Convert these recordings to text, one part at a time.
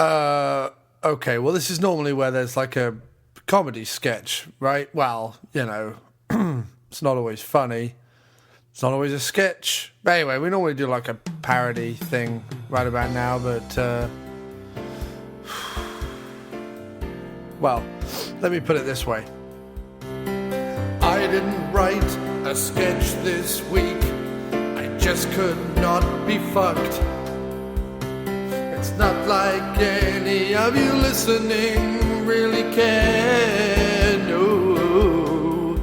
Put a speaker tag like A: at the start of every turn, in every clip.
A: Okay, well, this is normally where there's like a comedy sketch, right? Well, it's not always funny. It's not always a sketch. But anyway, we normally do like a parody thing right about now, but... well, let me put it this way. I didn't write a sketch this week. I just could not be fucked. It's not like any of you listening really care, no.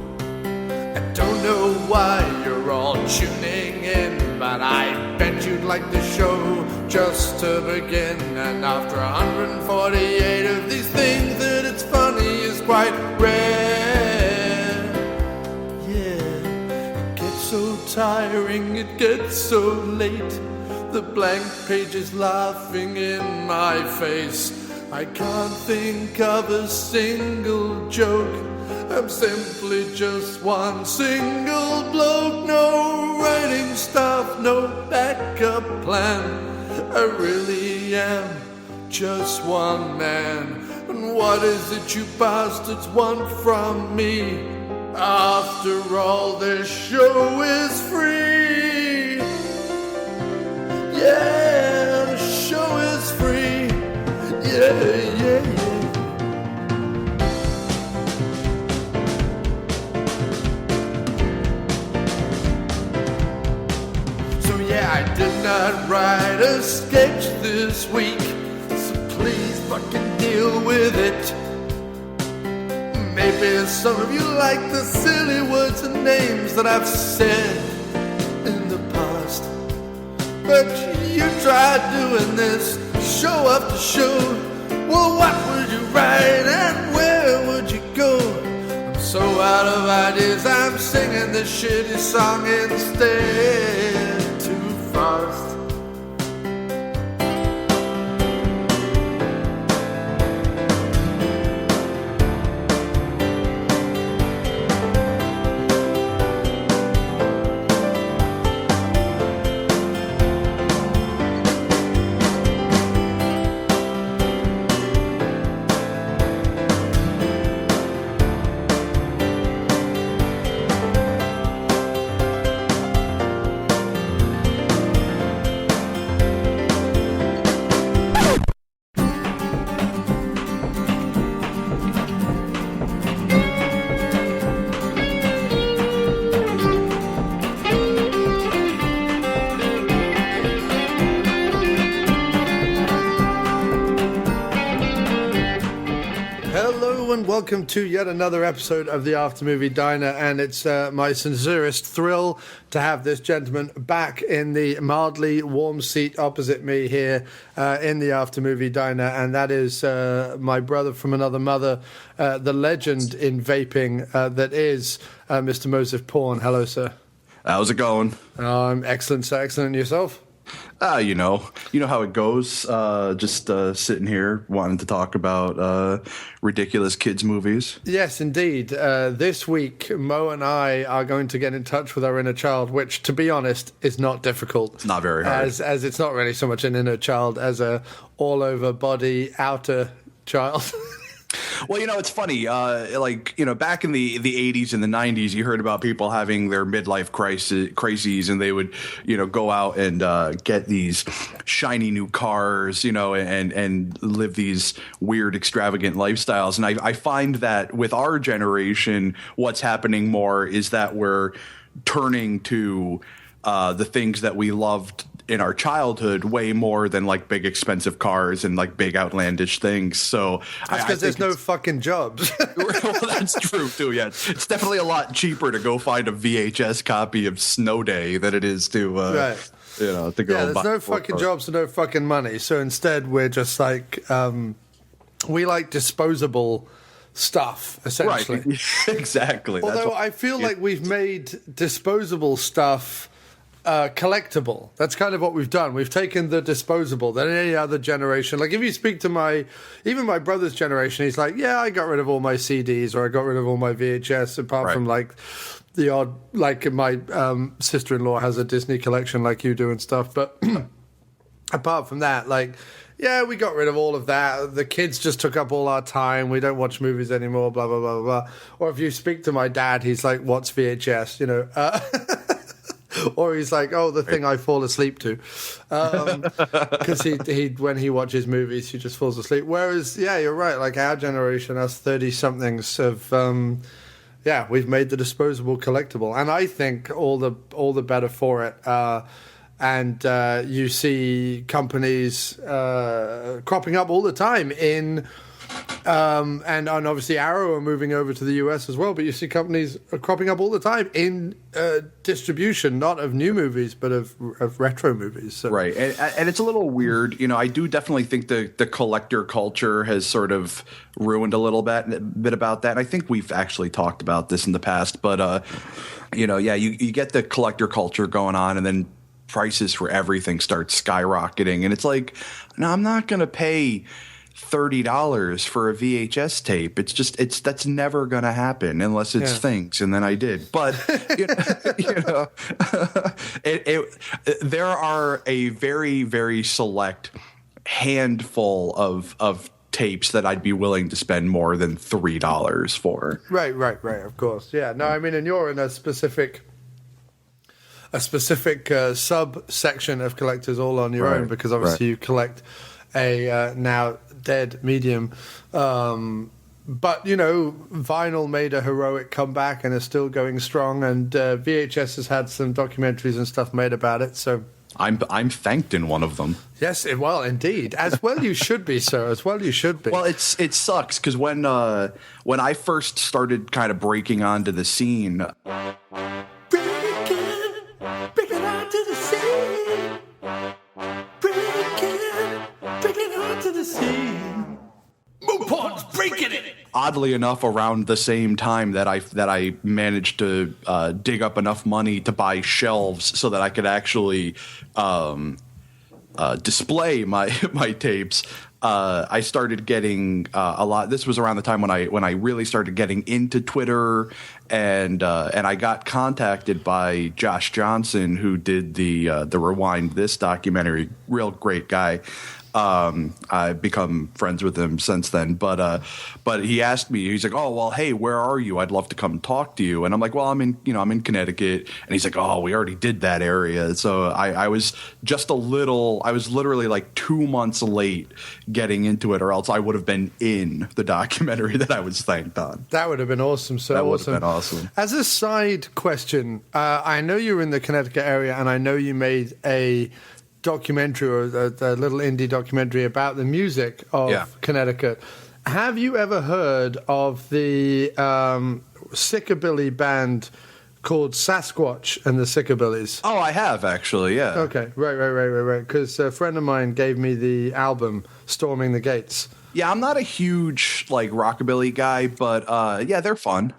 A: I don't know why you're all tuning in, but I bet you'd like the show just to begin. And after 148 of these things, that it's funny is quite rare. Yeah, it gets so tiring, it gets so late. The blank page is laughing in my face. I can't think of a single joke. I'm simply just one single bloke. No writing stuff, no backup plan. I really am just one man. And what is it you bastards want from me? After all, this show is free. Yeah, the show is free. Yeah, yeah, yeah. So yeah, I did not write a sketch this week, so please fucking deal with it. Maybe some of you like the silly words and names that I've said in the past. But you tried doing this show after show. Well, what would you write and where would you go? I'm so out of ideas, I'm singing this shitty song instead. Too fast. Welcome to yet another episode of the After Movie Diner, and it's my sincerest thrill to have this gentleman back in the mildly warm seat opposite me here in the After Movie Diner, and that is my brother from another mother, the legend in vaping that is Mr. Moses Porn. Hello, sir.
B: How's it going?
A: I'm excellent, sir. Excellent. And yourself?
B: You know how it goes. Just sitting here wanting to talk about ridiculous kids movies.
A: Yes, indeed. This week, Mo and I are going to get in touch with our inner child, which, to be honest, is not difficult.
B: It's not very hard.
A: As it's not really so much an inner child as a all-over body outer child.
B: Well, it's funny. Back in the 80s and the 90s, you heard about people having their midlife crises, and they would, go out and get these shiny new cars, and live these weird, extravagant lifestyles. And I find that with our generation, what's happening more is that we're turning to the things that we loved in our childhood way more than like big expensive cars and like big outlandish things. So
A: that's because there's no fucking jobs.
B: Well, that's true too. Yeah, it's definitely a lot cheaper to go find a VHS copy of Snow Day than it is to
A: right.
B: To go.
A: Yeah, there's no fucking jobs and no fucking money. So instead, we're just like we like disposable stuff, essentially.
B: Right. Exactly.
A: Although I feel like we've made disposable stuff collectible. That's kind of what we've done. We've taken the disposable that any other generation, like if you speak to even my brother's generation, he's like, yeah, I got rid of all my CDs or I got rid of all my VHS, apart from like the odd, like my sister-in-law has a Disney collection like you do and stuff. But apart from that, like, yeah, we got rid of all of that. The kids just took up all our time. We don't watch movies anymore, blah, blah, blah, blah. Or if you speak to my dad, he's like, what's VHS, you know? Or he's like, oh, the thing I fall asleep to. Because he when he watches movies, he just falls asleep. Whereas, yeah, you're right. Like our generation, us 30-somethings have, we've made the disposable collectible. And I think all the better for it. And you see companies cropping up all the time in... and obviously Arrow are moving over to the US as well, but you see companies are cropping up all the time in distribution, not of new movies, but of retro movies. So.
B: Right. And it's a little weird. You know, I do definitely think the collector culture has sort of ruined a little bit about that. And I think we've actually talked about this in the past, but, you get the collector culture going on, and then prices for everything start skyrocketing. And it's like, no, I'm not going to pay $30 for a VHS tape. That's never going to happen unless it's things. And then I did. But, there are a very, very select handful of tapes that I'd be willing to spend more than $3 for.
A: Right. Of course. Yeah. No, I mean, and you're in a specific subsection of collectors all on your own, because obviously you collect a now dead medium, but vinyl made a heroic comeback and is still going strong, and VHS has had some documentaries and stuff made about it, so
B: I'm thanked in one of them.
A: Yes, well, indeed, as well you should be, sir. As well you should be.
B: Well, it sucks because when I first started kind of breaking onto the scene.
A: Breaking onto the scene. Breaking onto the scene. Mopon's breaking it.
B: Oddly enough, around the same time that I managed to dig up enough money to buy shelves so that I could actually display my tapes. I started getting a lot. This was around the time when I really started getting into Twitter, and I got contacted by Josh Johnson, who did the Rewind This documentary. Real great guy. I've become friends with him since then, but he asked me, he's like, oh, well, hey, where are you? I'd love to come talk to you. And I'm like, well, I'm in Connecticut. And he's like, oh, we already did that area. So I was literally like 2 months late getting into it, or else I would have been in the documentary that I was thanked on.
A: That would have been awesome. So
B: that would
A: awesome.
B: have been awesome.
A: As a side question, I know you're in the Connecticut area, and I know you made a documentary, or the little indie documentary about the music of Connecticut. Have you ever heard of the Sickabilly band called Sasquatch and the Sickabillys?
B: Oh, I have, actually, yeah.
A: Okay, right. Because a friend of mine gave me the album Storming the Gates.
B: Yeah, I'm not a huge rockabilly guy, but they're fun.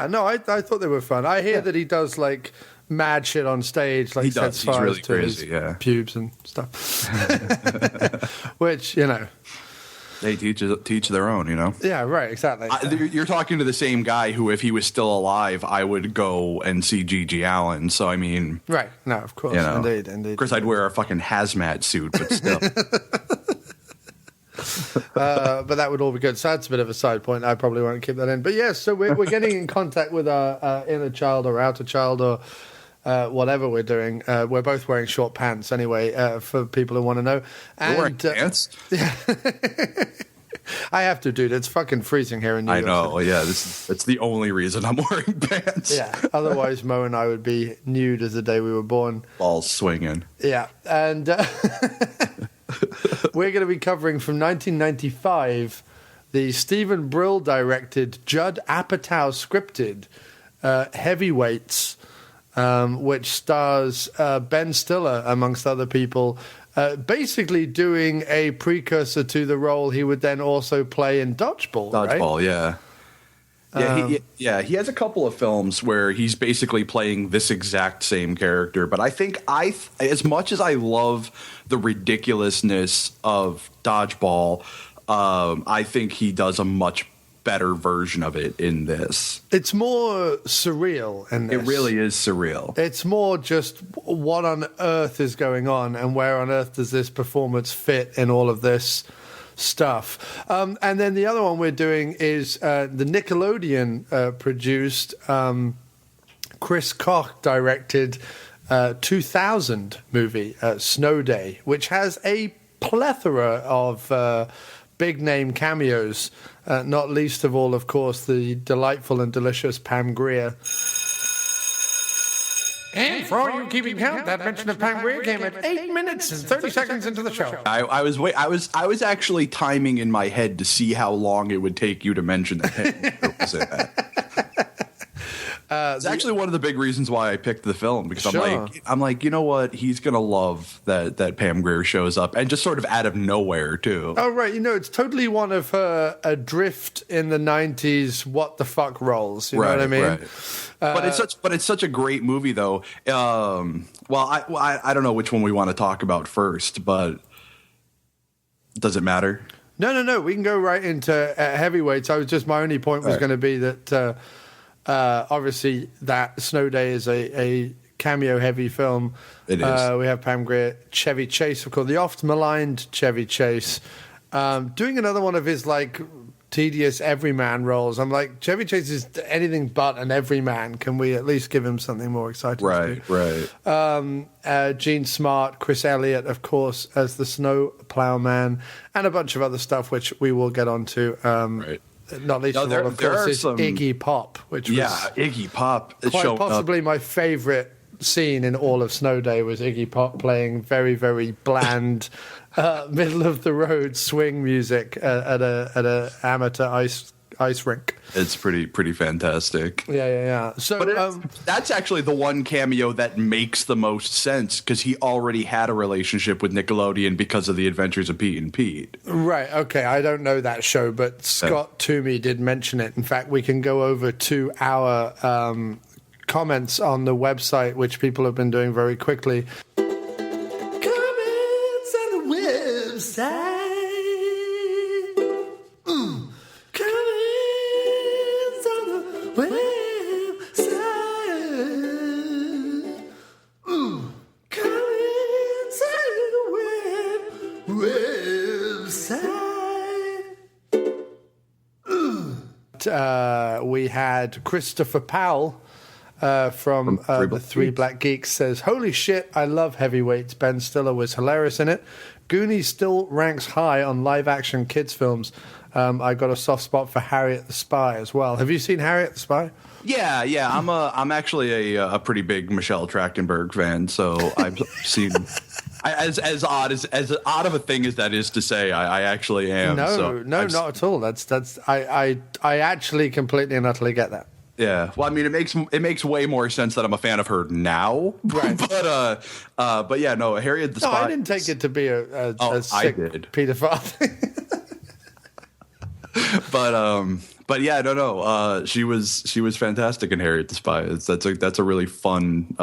A: No, I thought they were fun. I hear that he does mad shit on stage,
B: he does.
A: sets
B: He's
A: fires
B: really
A: to
B: crazy,
A: his pubes and stuff. Which
B: they teach their own,
A: Yeah, right, exactly.
B: You're talking to the same guy who, if he was still alive, I would go and see Gigi Allen. So I mean,
A: right? No, of course, indeed.
B: Of course, I'd wear a fucking hazmat suit, but still.
A: But that would all be good. So that's a bit of a side point. I probably won't keep that in. But yes, so we're getting in contact with our inner child or outer child or whatever we're doing. We're both wearing short pants anyway, for people who want to know. And,
B: You're wearing pants?
A: Yeah. I have to, dude. It's fucking freezing here in New York.
B: I know. Yeah, that's the only reson I'm wearing pants.
A: Yeah. Otherwise, Mo and I would be nude as the day we were born.
B: Balls swinging.
A: Yeah. And we're going to be covering from 1995 the Stephen Brill directed, Judd Apatow scripted Heavyweights, which stars Ben Stiller, amongst other people, basically doing a precursor to the role he would then also play in Dodgeball.
B: Dodgeball,
A: right?
B: Yeah. He has a couple of films where he's basically playing this exact same character. But I think as much as I love the ridiculousness of Dodgeball, I think he does a much better version of it in this.
A: It's more surreal in this.
B: It really is surreal.
A: It's more just what on earth is going on and where on earth does this performance fit in all of this stuff. And then the other one we're doing is the Nickelodeon produced, Chris Koch directed 2000 movie, Snow Day, which has a plethora of big name cameos, not least of all, of course, the delightful and delicious Pam Grier. And for all you keeping count, that mention of Pam Grier came at 8 minutes and 30 seconds into the show.
B: I was actually timing in my head to see how long it would take you to mention that Pam Grier was in that. It's actually one of the big reasons why I picked the film, because I'm like, you know what? He's gonna love that Pam Grier shows up, and just sort of out of nowhere too.
A: Oh right, it's totally one of her adrift in the 90s what the fuck roles. You know what I mean?
B: Right. But it's such a great movie though. Well, I don't know which one we want to talk about first, but does it matter?
A: No. We can go right into Heavyweights. My only point was going to be that. Obviously, that Snow Day is a cameo-heavy film.
B: It is.
A: We have Pam Grier, Chevy Chase, of course, the oft-maligned Chevy Chase, doing another one of his, tedious everyman roles. I'm like, Chevy Chase is anything but an everyman. Can we at least give him something more exciting to do? Right. Gene Smart, Chris Elliott, of course, as the Snow Plowman, and a bunch of other stuff, which we will get onto.
B: Right.
A: Not least of all, of course, is Iggy Pop, which was
B: Iggy Pop
A: quite possibly my favorite scene in all of Snow Day was Iggy Pop playing very, very bland, middle of the road swing music at a amateur ice rink.
B: It's pretty fantastic.
A: Yeah. So
B: that's actually the one cameo that makes the most sense, because he already had a relationship with Nickelodeon because of The Adventures of Pete and Pete.
A: Right. Okay. I don't know that show, but Scott Toomey did mention it. In fact, we can go over to our comments on the website, which people have been doing very quickly. Comments on the website. We had Christopher Powell from the Three Black Geeks says, "Holy shit, I love Heavyweights. Ben Stiller was hilarious in it. Goonies still ranks high on live-action kids films. I got a soft spot for Harriet the Spy as well." Have you seen Harriet the Spy?
B: Yeah. I'm actually a pretty big Michelle Trachtenberg fan, so I've seen. As odd of a thing as that is to say, I actually am.
A: No, not at all. I actually completely and utterly get that.
B: Yeah, well, I mean, it makes way more sense that I'm a fan of her now,
A: right?
B: but yeah, no, Harriet the Spy.
A: No, I didn't take it to be a sick pedophile.
B: But yeah, no. She was fantastic in Harriet the Spy. That's a really fun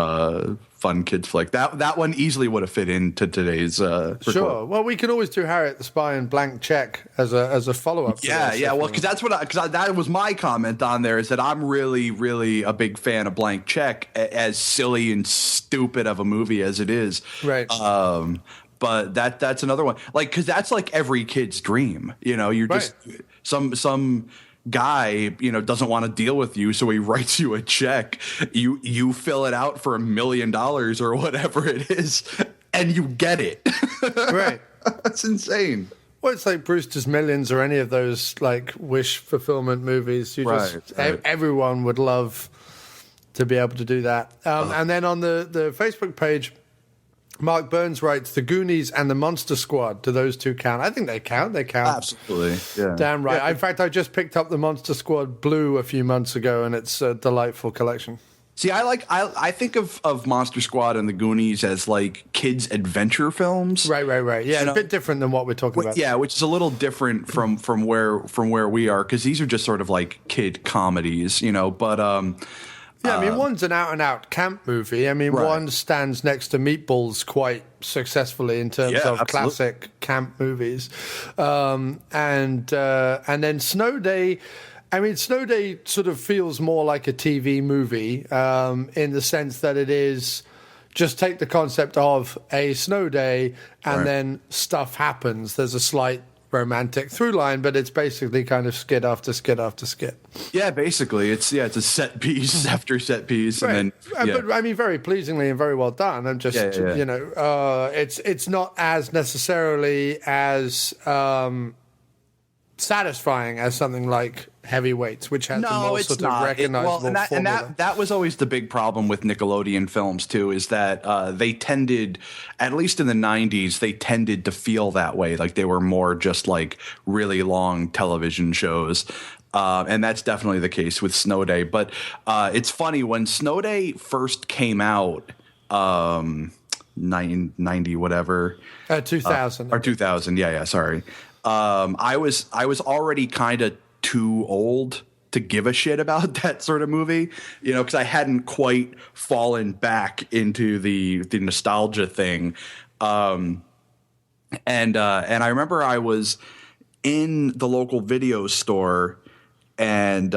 B: kids flick. That one easily would have fit into today's.
A: Sure. Well, we can always do Harriet the Spy and Blank Check as a follow up.
B: Yeah. Well, because that was my comment on there, is that I'm really, really a big fan of Blank Check, as silly and stupid of a movie as it is.
A: Right.
B: But that's another one. Like, because that's like every kid's dream. You know, you're just some guy, you know, doesn't want to deal with you, so he writes you a check. You fill it out for $1 million or whatever it is, and you get it.
A: Right.
B: That's insane.
A: Well, it's like Brewster's Millions or any of those like wish fulfillment movies. Everyone would love to be able to do that. And then on the Facebook page, Mark Burns writes, The Goonies and the Monster Squad. Do those two count? I think they count. They count.
B: Absolutely. Yeah.
A: Damn right.
B: Yeah.
A: In fact, I just picked up the Monster Squad Blue a few months ago, and it's a delightful collection.
B: See, I think of Monster Squad and the Goonies as like kids' adventure films.
A: Right. Yeah, a bit different than what we're talking about.
B: Yeah, which is a little different from where we are, because these are just sort of like kid comedies, you know. But
A: yeah, I mean, one's an out-and-out camp movie. I mean, one stands next to Meatballs quite successfully in terms of classic camp movies, and then Snow Day. I mean, Snow Day sort of feels more like a TV movie in the sense that it is just take the concept of a snow day and then stuff happens. There's a slight romantic through line, but it's basically kind of skit after skit after skit. Yeah,
B: basically. It's a set piece after set piece. Right. And then,
A: But I mean, very pleasingly and very well done. I'm just, you know, it's not as necessarily as satisfying as something like Heavyweights, which has a more sort of recognizable formula.
B: And that was always the big problem with Nickelodeon films too, is that they tended, at least in the 90s, they tended to feel that way, like they were more just like really long television shows. And that's definitely the case with Snow Day. But it's funny, when Snow Day first came out, 90 whatever,
A: 2000
B: or 2000, sorry. I was already kind of too old to give a shit about that sort of movie, you know, because I hadn't quite fallen back into the nostalgia thing. And I remember I was in the local video store, and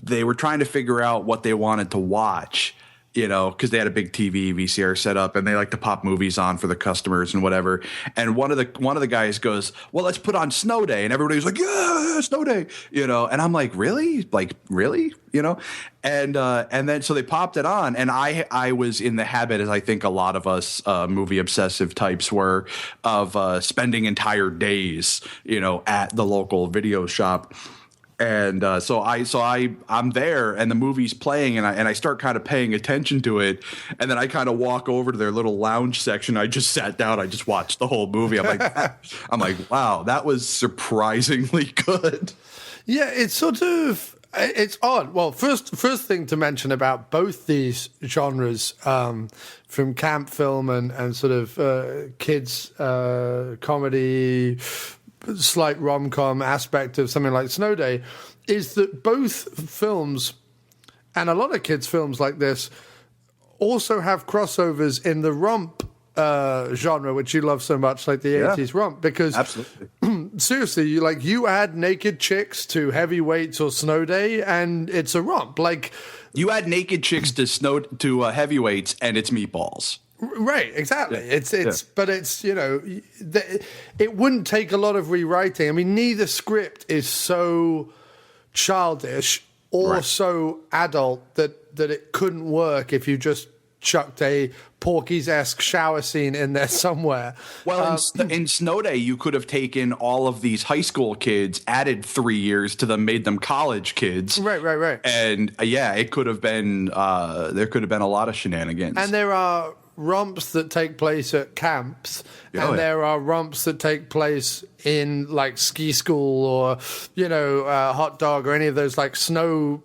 B: they were trying to figure out what they wanted to watch, you know, because they had a big TV VCR set up, and they like to pop movies on for the customers and whatever. And one of the guys goes, "Well, let's put on Snow Day," and everybody was like, "Yeah, Snow Day," you know. And I'm like, "Really? Like, really?" You know. And then so they popped it on, and I was in the habit, as I think a lot of us movie obsessive types were, of spending entire days, you know, at the local video shop. And so I'm there, and the movie's playing, and I start kind of paying attention to it, and then I kind of walk over to their little lounge section. I just sat down. I just watched the whole movie. I'm like, wow, that was surprisingly good.
A: Yeah, it's odd. Well, first thing to mention about both these genres, from camp film and sort of kids comedy, slight rom-com aspect of something like Snow Day, is that both films, and a lot of kids' films like this, also have crossovers in the romp genre, which you love so much, like the 80s romp, because
B: absolutely.
A: Seriously, you add naked chicks to Heavyweights or Snow Day, and it's a romp. Like,
B: you add naked chicks to Heavyweights, and it's Meatballs.
A: Right, exactly. But it's, you know, it wouldn't take a lot of rewriting. I mean, neither script is so childish or so adult that it couldn't work if you just chucked a Porky's-esque shower scene in there somewhere.
B: Well, in Snow Day, you could have taken all of these high school kids, added 3 years to them, made them college kids.
A: Right.
B: And it could have been, there could have been a lot of shenanigans.
A: And there are romps that take place at camps, there are romps that take place in like ski school or, you know, hot dog or any of those like snow,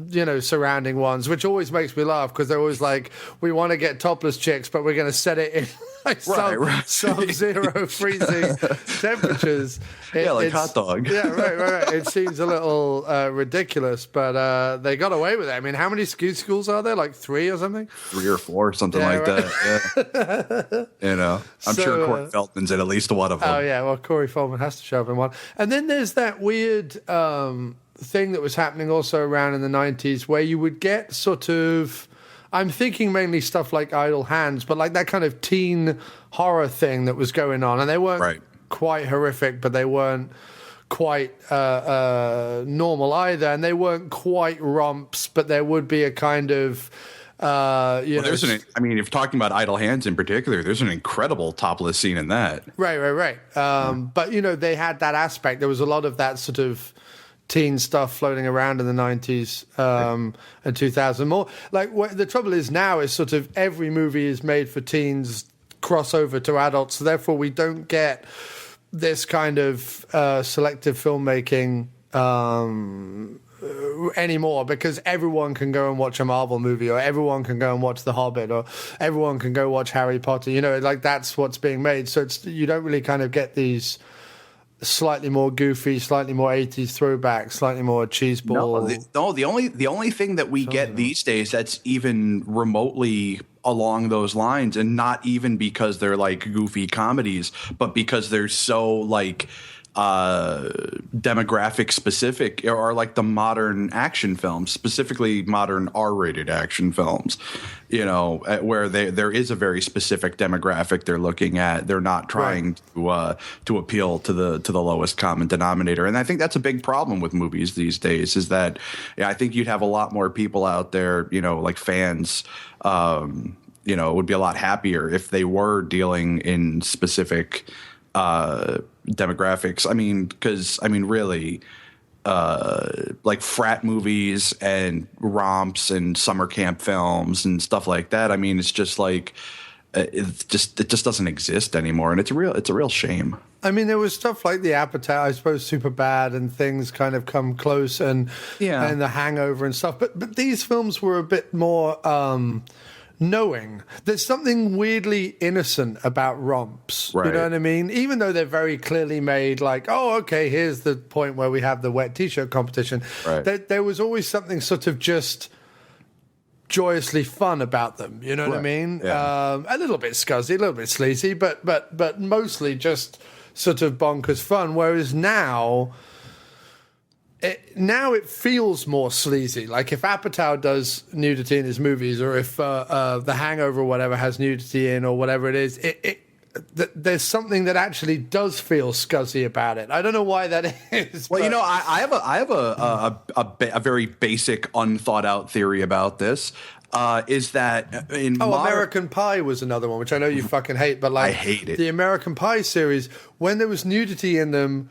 A: you know, surrounding ones, which always makes me laugh because they're always like, we want to get topless chicks, but we're going to set it in like sub-zero freezing temperatures.
B: Like hot dog.
A: Yeah, right. It seems a little ridiculous, but they got away with it. I mean, how many ski schools are there? Like 3 or something?
B: 3 or 4, something like that. Yeah. You know, I'm sure Corey Feldman's in at least one of them.
A: Oh, yeah. Well, Corey Feldman has to show up in one. And then there's that weird thing that was happening also around in the 90s where you would get sort of I'm thinking mainly stuff like Idle Hands, but like that kind of teen horror thing that was going on. And they weren't quite horrific, but they weren't quite normal either. And they weren't quite romps, but there would be a kind of... I mean, if you're talking about Idle Hands in particular, there's an incredible topless scene in that.
B: Right.
A: But, they had that aspect. There was a lot of that sort of teen stuff floating around in the 90s and 2000. More like the trouble is now is sort of every movie is made for teens, crossover to adults. So therefore, we don't get this kind of selective filmmaking anymore, because everyone can go and watch a Marvel movie, or everyone can go and watch The Hobbit, or everyone can go watch Harry Potter. Like that's what's being made. So you don't really kind of get these slightly more goofy, slightly more 80s throwbacks, slightly more cheeseball.
B: The only thing that we get these days that's even remotely along those lines, and not even because they're like goofy comedies, but because they're so like demographic specific, are like the modern action films, specifically modern R-rated action films, where there is a very specific demographic they're looking at. They're not trying to appeal to the lowest common denominator. And I think that's a big problem with movies these days, is that I think you'd have a lot more people out there, like fans, would be a lot happier if they were dealing in specific demographics. Really, like frat movies and romps and summer camp films and stuff like that. I mean, it's just like it just doesn't exist anymore, and it's a real shame.
A: I mean, there was stuff like The Appetite, I suppose, Super Bad, and things kind of come close, and The Hangover and stuff. But these films were a bit more knowing. There's something weirdly innocent about romps.
B: Right.
A: You know what I mean? Even though they're very clearly made, like, oh, okay, here's the point where we have the wet T-shirt competition.
B: Right.
A: There was always something sort of just joyously fun about them. You know what I mean?
B: Yeah.
A: A little bit scuzzy, a little bit sleazy, but mostly just sort of bonkers fun. Whereas now it feels more sleazy. Like if Apatow does nudity in his movies, or if The Hangover or whatever has nudity in, or whatever it is, there's something that actually does feel scuzzy about it. I don't know why that is.
B: Well, I have a very basic, unthought out theory about this. Is that
A: American Pie was another one, which I know you fucking hate, but like
B: I hate it.
A: The American Pie series, when there was nudity in them.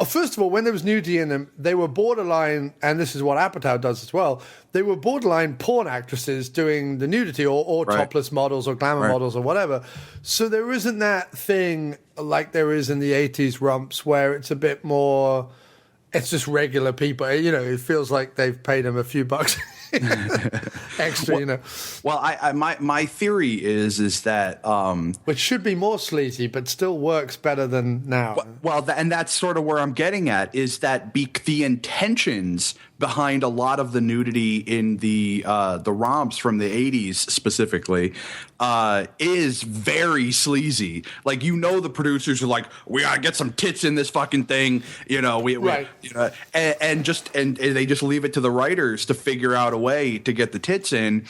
A: First of all, when there was nudity in them, they were borderline, and this is what Apatow does as well, they were borderline porn actresses doing the nudity, or topless models, or glamour models, or whatever. So there isn't that thing like there is in the 80s romps, where it's a bit more, it's just regular people. It feels like they've paid them a few bucks extra,
B: Well, my theory is that
A: which should be more sleazy, but still works better than now.
B: And that's sort of where I'm getting at, is that the intentions behind a lot of the nudity in the romps from the 80s specifically is very sleazy. Like, the producers are like, we gotta get some tits in this fucking thing, and they just leave it to the writers to figure out a way to get the tits in,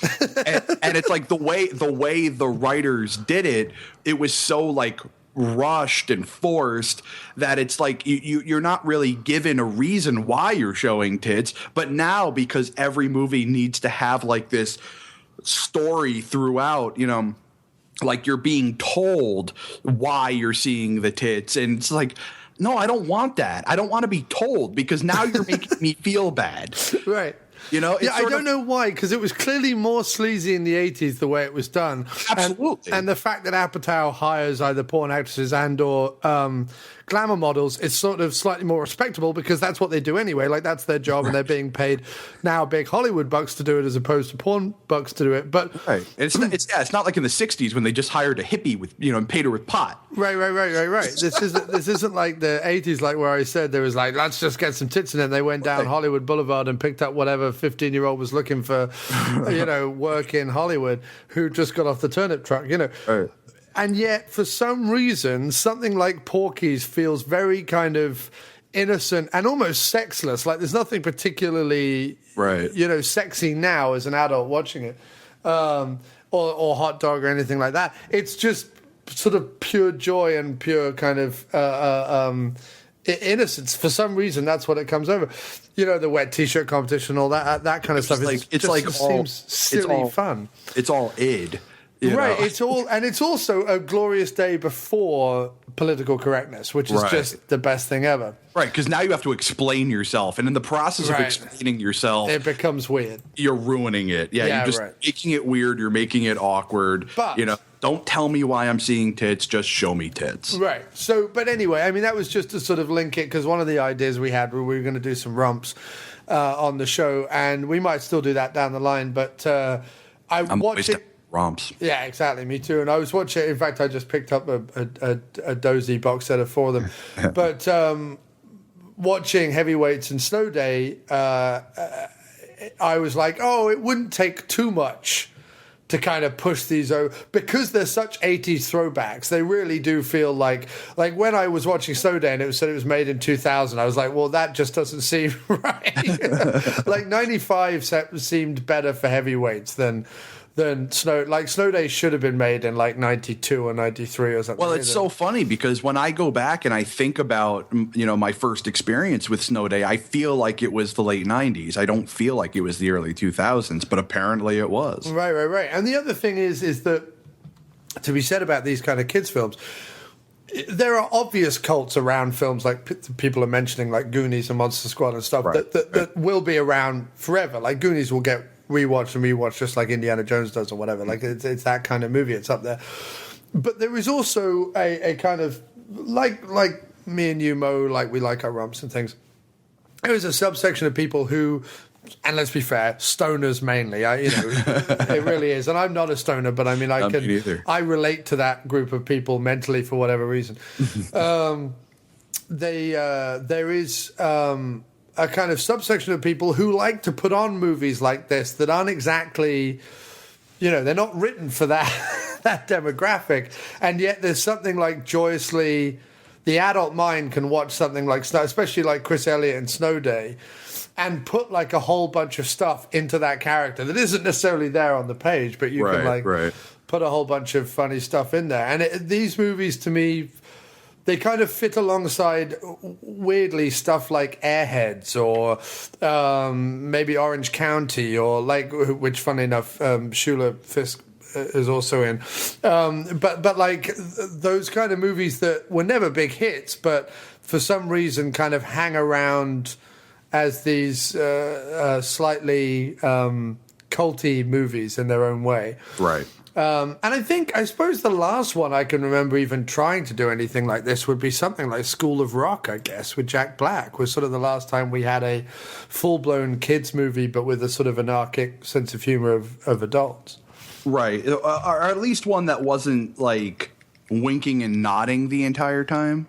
B: and it's like the way the writers did it, it was so like rushed and forced that it's like you're not really given a reason why you're showing tits. But now, because every movie needs to have like this story throughout, like you're being told why you're seeing the tits, and it's like, no, I don't want that. I don't want to be told, because now you're making me feel bad.
A: Right. I don't know why, because it was clearly more sleazy in the 80s the way it was done.
B: Absolutely.
A: And the fact that Apatow hires either porn actresses and or glamour models is sort of slightly more respectable, because that's what they do anyway. Like, that's their job, and they're being paid now big Hollywood bucks to do it as opposed to porn bucks to do it. But
B: it's not like in the 60s when they just hired a hippie with and paid her with pot.
A: Right. This isn't like the 80s, like where I said there was like, let's just get some tits, and then they went down Hollywood Boulevard and picked up whatever 15-year-old was looking for, work in Hollywood, who just got off the turnip truck,
B: Right.
A: And yet, for some reason, something like Porky's feels very kind of innocent and almost sexless. Like, there's nothing particularly, sexy now as an adult watching it. or hot dog or anything like that. It's just sort of pure joy and pure kind of innocence. For some reason, that's what it comes over. You know, the wet T-shirt competition, all that kind of stuff. Seems silly fun.
B: It's all id.
A: Right, it's also a glorious day before political correctness, which is just the best thing ever.
B: Right, because now you have to explain yourself, and in the process of explaining yourself,
A: it becomes weird.
B: You're ruining it. Yeah, you're just making it weird. You're making it awkward.
A: But,
B: don't tell me why I'm seeing tits. Just show me tits.
A: Right. So, but anyway, I mean, that was just to sort of link it, because one of the ideas we had, we were going to do some romps on the show, and we might still do that down the line. But I'm watching
B: romps.
A: Yeah, exactly. Me too. And I was watching. In fact, I just picked up a dozy box set of 4 of them. But watching Heavyweights and Snow Day, I was like, oh, it wouldn't take too much to kind of push these over, because they're such 80s throwbacks. They really do feel like when I was watching Snow Day and it said it was made in 2000, I was like, well, that just doesn't seem right. Like 95 seemed better for Heavyweights than Snow Day should have been made in like 92 or 93 or something.
B: Well, it's so funny, because when I go back and I think about, my first experience with Snow Day, I feel like it was the late 90s. I don't feel like it was the early 2000s, but apparently it was. Right.
A: And the other thing is that, to be said about these kind of kids films, there are obvious cults around films like people are mentioning, like Goonies and Monster Squad and stuff, that will be around forever. Like Goonies will get rewatched just like Indiana Jones does or whatever. Like it's that kind of movie. It's up there. But there is also a kind of like me and you, Mo, like we like our romps and things. There is a subsection of people who, and let's be fair, stoners mainly. It really is. And I'm not a stoner, but I mean, I relate to that group of people mentally for whatever reason. There is a kind of subsection of people who like to put on movies like this that aren't exactly, they're not written for that demographic, and yet there's something like joyously, the adult mind can watch something like Snow, especially like Chris Elliott and Snow Day, and put like a whole bunch of stuff into that character that isn't necessarily there on the page, but you can put a whole bunch of funny stuff in there. And these movies, to me, they kind of fit alongside, weirdly, stuff like Airheads or maybe Orange County, or which, funny enough, Shula Fisk is also in. But like those kind of movies that were never big hits, but for some reason kind of hang around as these slightly culty movies in their own way.
B: Right.
A: And I suppose the last one I can remember even trying to do anything like this would be something like School of Rock, I guess, with Jack Black, was sort of the last time we had a full-blown kids movie, but with a sort of anarchic sense of humor of adults.
B: Right. Or at least one that wasn't like winking and nodding the entire time.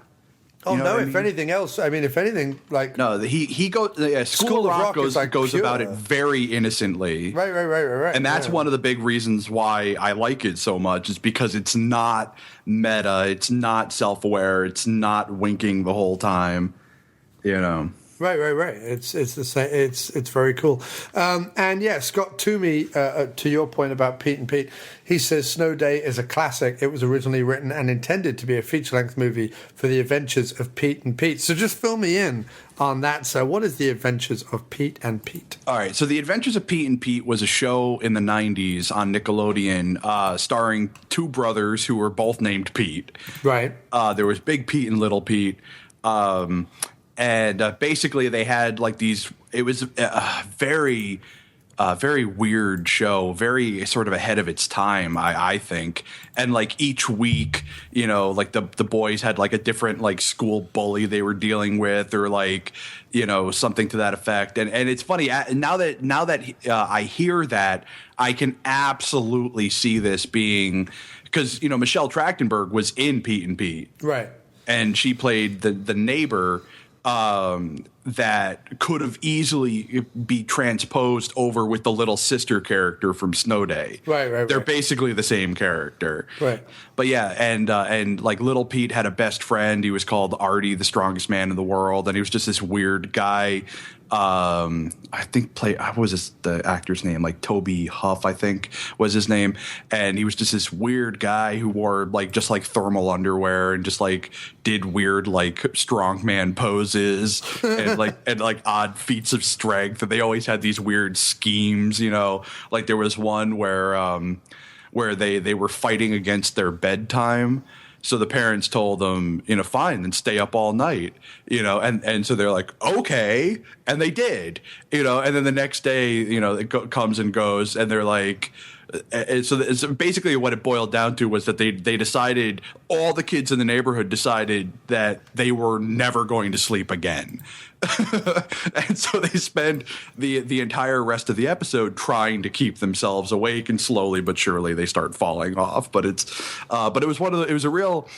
A: Oh, no, if anything else, I mean, if anything, like...
B: No, he goes... School of Rock goes about it very innocently.
A: Right.
B: And that's one of the big reasons why I like it so much, is because it's not meta, it's not self-aware, it's not winking the whole time,
A: Right. It's the same. It's very cool. And yeah, Scott Toomey, to your point about Pete and Pete, he says Snow Day is a classic. It was originally written and intended to be a feature-length movie for the adventures of Pete and Pete. So just fill me in on that. So what is the adventures of Pete and Pete?
B: All right. So the Adventures of Pete and Pete was a show in the 90s on Nickelodeon, starring two brothers who were both named Pete.
A: Right.
B: There was Big Pete and Little Pete. And basically they had like these, it was a very weird show, very sort of ahead of its time, I think. And like each week, like the boys had like a different like school bully they were dealing with, or like, something to that effect. And it's funny, now that I hear that, I can absolutely see this being, because, Michelle Trachtenberg was in Pete and Pete.
A: Right.
B: And she played the neighbor that could have easily be transposed over with the little sister character from Snow Day.
A: Right.
B: They're basically the same character.
A: Right.
B: But yeah, and like Little Pete had a best friend. He was called Artie, the strongest man in the world, and he was just this weird guy. I think what was the actor's name? Like Toby Huff, I think was his name. And he was just this weird guy who wore like just like thermal underwear and just like did weird like strongman poses and like odd feats of strength. And they always had these weird schemes, you know. Like there was one where they were fighting against their bedtime. So the parents told them, you know, fine, then stay up all night, you know, and so they're like, okay, and they did, you know, and then the next day, you know, it comes and goes, and they're like, and so it's basically what it boiled down to was that they decided, all the kids in the neighborhood decided that they were never going to sleep again. And so they spend the entire rest of the episode trying to keep themselves awake, and slowly but surely they start falling off. But it was a real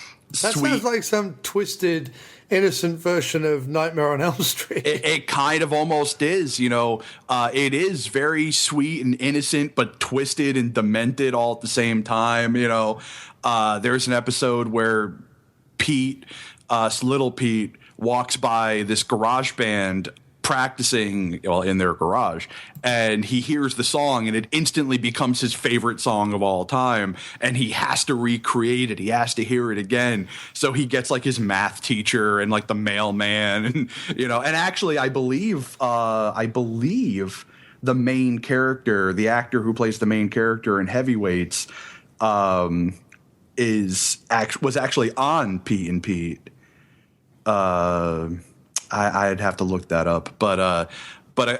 A: that
B: sweet.
A: Sounds like some twisted, innocent version of Nightmare on Elm Street.
B: It kind of almost is, you know. It is very sweet and innocent, but twisted and demented all at the same time. You know, there's an episode where Little Pete, walks by this garage band practicing, well, in their garage, and he hears the song, and it instantly becomes his favorite song of all time, and he has to recreate it. He has to hear it again. So he gets like his math teacher and like the mailman, and you know, and actually I believe the main character, the actor who plays the main character in Heavyweights, was actually on Pete and Pete. I'd have to look that up, but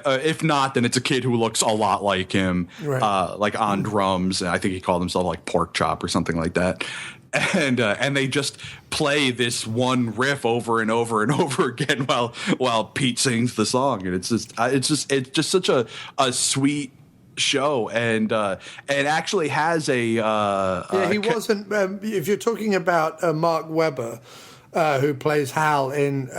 B: if not, then it's a kid who looks a lot like him, right. Like on drums. I think he called himself like Pork Chop or something like that. And they just play this one riff over and over and over again while Pete sings the song, and it's just such a sweet show, and actually has he
A: wasn't. If you're talking about Mark Webber, who plays Hal in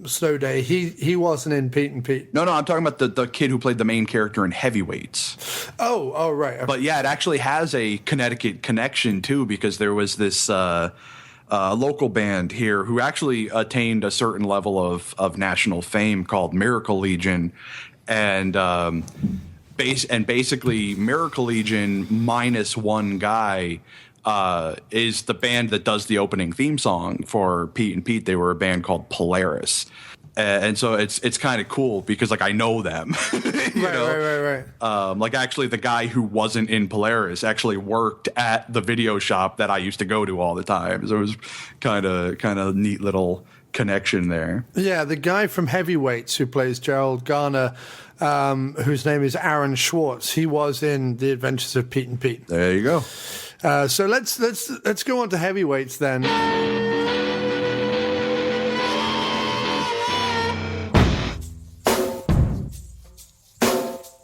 A: Snow Day, he wasn't in Pete and Pete.
B: No, I'm talking about the kid who played the main character in Heavyweights.
A: Oh, right. Okay.
B: But yeah, it actually has a Connecticut connection too, because there was this local band here who actually attained a certain level of national fame called Miracle Legion, and basically Miracle Legion minus one guy is the band that does the opening theme song for Pete and Pete. They were a band called Polaris. And so it's kind of cool because like I know them.
A: Right.
B: Like actually the guy who wasn't in Polaris actually worked at the video shop that I used to go to all the time. So it was kind of neat little connection there. Yeah,
A: the guy from Heavyweights who plays Gerald Garner, whose name is Aaron Schwartz, he was in The Adventures of Pete and Pete.
B: There you go.
A: So let's go on to Heavyweights then.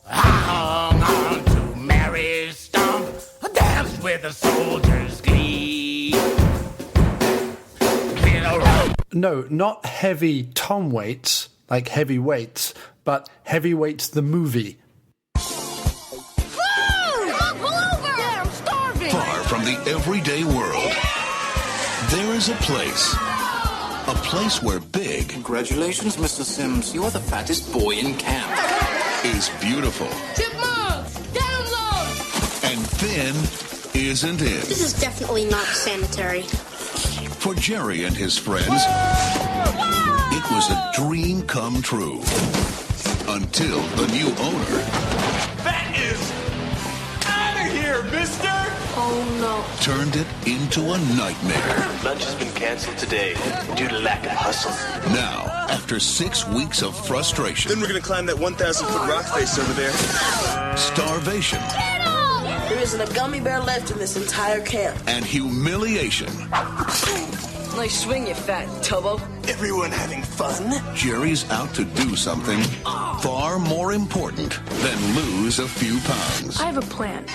C: I hung on to Mary Stump, danced with the soldiers' glee.
A: No, not Heavy Tom Waits, like Heavyweights, but Heavyweights the movie.
D: Far from the everyday world, there is a place where big...
E: Congratulations, Mr. Sims. You are the fattest boy in camp.
D: ...is beautiful.
F: Chipmunks, download!
D: And thin isn't it?
G: This is definitely not sanitary.
D: For Jerry and his friends, it was a dream come true. Until the new owner...
H: That is out of here, mister!
G: Oh, no.
D: Turned it into a nightmare.
E: Lunch has been canceled today due to lack of hustle.
D: Now, after 6 weeks of frustration...
H: Then we're gonna climb that 1,000-foot rock face over there.
D: Starvation.
I: There isn't a gummy bear left in this entire camp.
D: And humiliation.
I: Nice swing, you fat tubbo.
E: Everyone having fun?
D: Jerry's out to do something far more important than lose a few pounds.
F: I have a plan.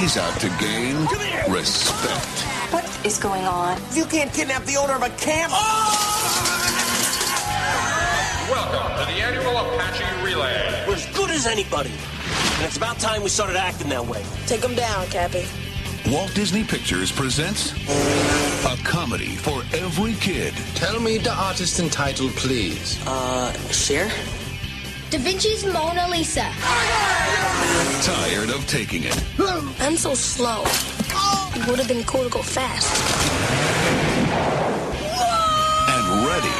D: He's out to gain respect.
F: What is going on?
E: You can't kidnap the owner of a camp!
H: Welcome to the annual Apache Relay.
J: We're as good as anybody. And it's about time we started acting that way.
I: Take them down, Cappy.
D: Walt Disney Pictures presents a comedy for every kid.
E: Tell me the artist and title, please.
I: Cher?
F: Da Vinci's Mona Lisa.
D: Tired of taking it.
G: I'm so slow. It would have been cool to go fast.
D: And ready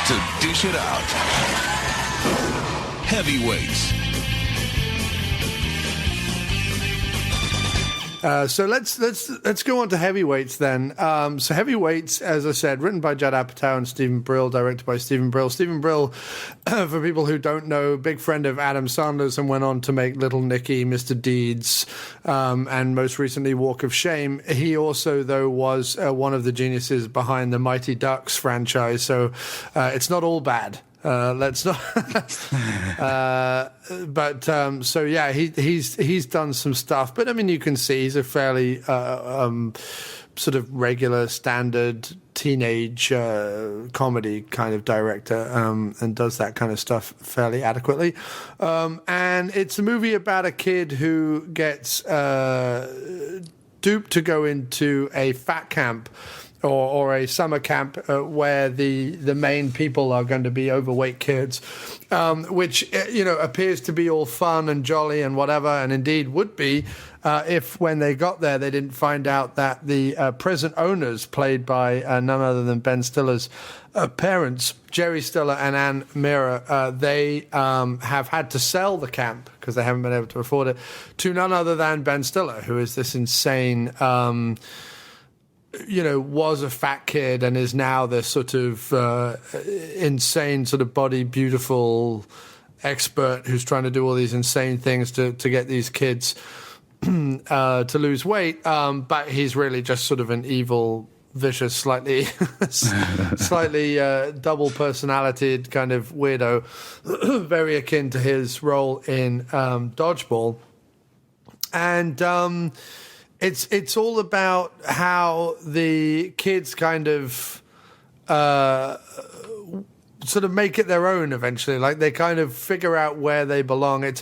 D: to dish it out. Heavyweights.
A: So let's go on to Heavyweights then. So Heavyweights, as I said, written by Judd Apatow and Stephen Brill, directed by Stephen Brill. Stephen Brill, for people who don't know, big friend of Adam Sandler's and went on to make Little Nicky, Mr. Deeds, and most recently Walk of Shame. He also, though, was one of the geniuses behind the Mighty Ducks franchise. So it's not all bad. Let's not. So yeah, he's done some stuff, but I mean, you can see he's a fairly sort of regular, standard teenage comedy kind of director, and does that kind of stuff fairly adequately. And it's a movie about a kid who gets duped to go into a fat camp. Or a summer camp where the main people are going to be overweight kids, which appears to be all fun and jolly and whatever, and indeed would be if when they got there they didn't find out that the present owners, played by none other than Ben Stiller's parents, Jerry Stiller and Ann Mira, they have had to sell the camp because they haven't been able to afford it to none other than Ben Stiller, who is this insane. Was a fat kid and is now this sort of insane sort of body beautiful expert who's trying to do all these insane things to get these kids to lose weight. But he's really just sort of an evil, vicious, slightly double personality kind of weirdo, very akin to his role in Dodgeball. And It's all about how the kids kind of sort of make it their own eventually. Like they kind of figure out where they belong. It's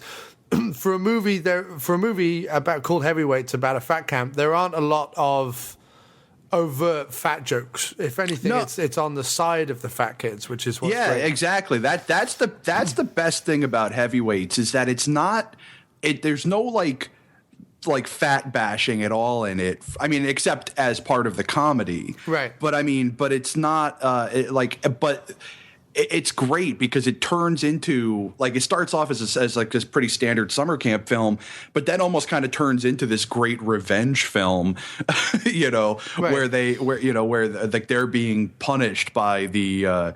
A: for a movie about called Heavyweights about a fat camp. There aren't a lot of overt fat jokes. If anything, it's on the side of the fat kids, which is what's great.
B: Exactly. That's the best thing about Heavyweights is that it's not. There's no like fat bashing at all in it. I mean, except as part of the comedy,
A: right?
B: But I mean, but it's not it's great because it turns into it starts off as like this pretty standard summer camp film, but then almost kind of turns into this great revenge film, right. where they're being punished by the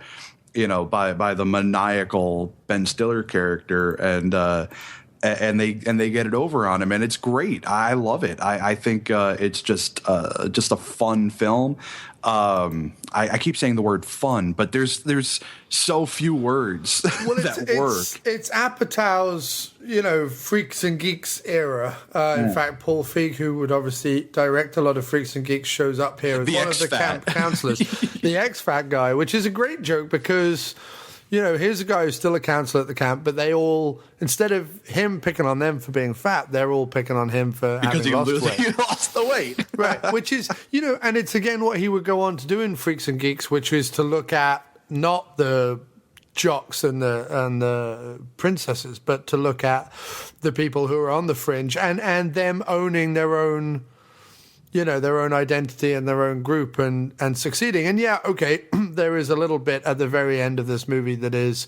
B: by the maniacal Ben Stiller character and they get it over on him, and it's great. I love it. I think it's just a fun film. I keep saying the word fun, but there's so few words that work.
A: It's Apatow's Freaks and Geeks era. In fact, Paul Feig, who would obviously direct a lot of Freaks and Geeks, shows up here as one of the camp counselors, the ex-fat guy, which is a great joke because. Here's a guy who's still a counselor at the camp, but they all, instead of him picking on them for being fat, they're all picking on him for having lost weight.
B: He lost the weight.
A: Right, which is, and it's again what he would go on to do in Freaks and Geeks, which is to look at not the jocks and the princesses, but to look at the people who are on the fringe and them owning their own their own identity and their own group and succeeding. And yeah, okay, there is a little bit at the very end of this movie that is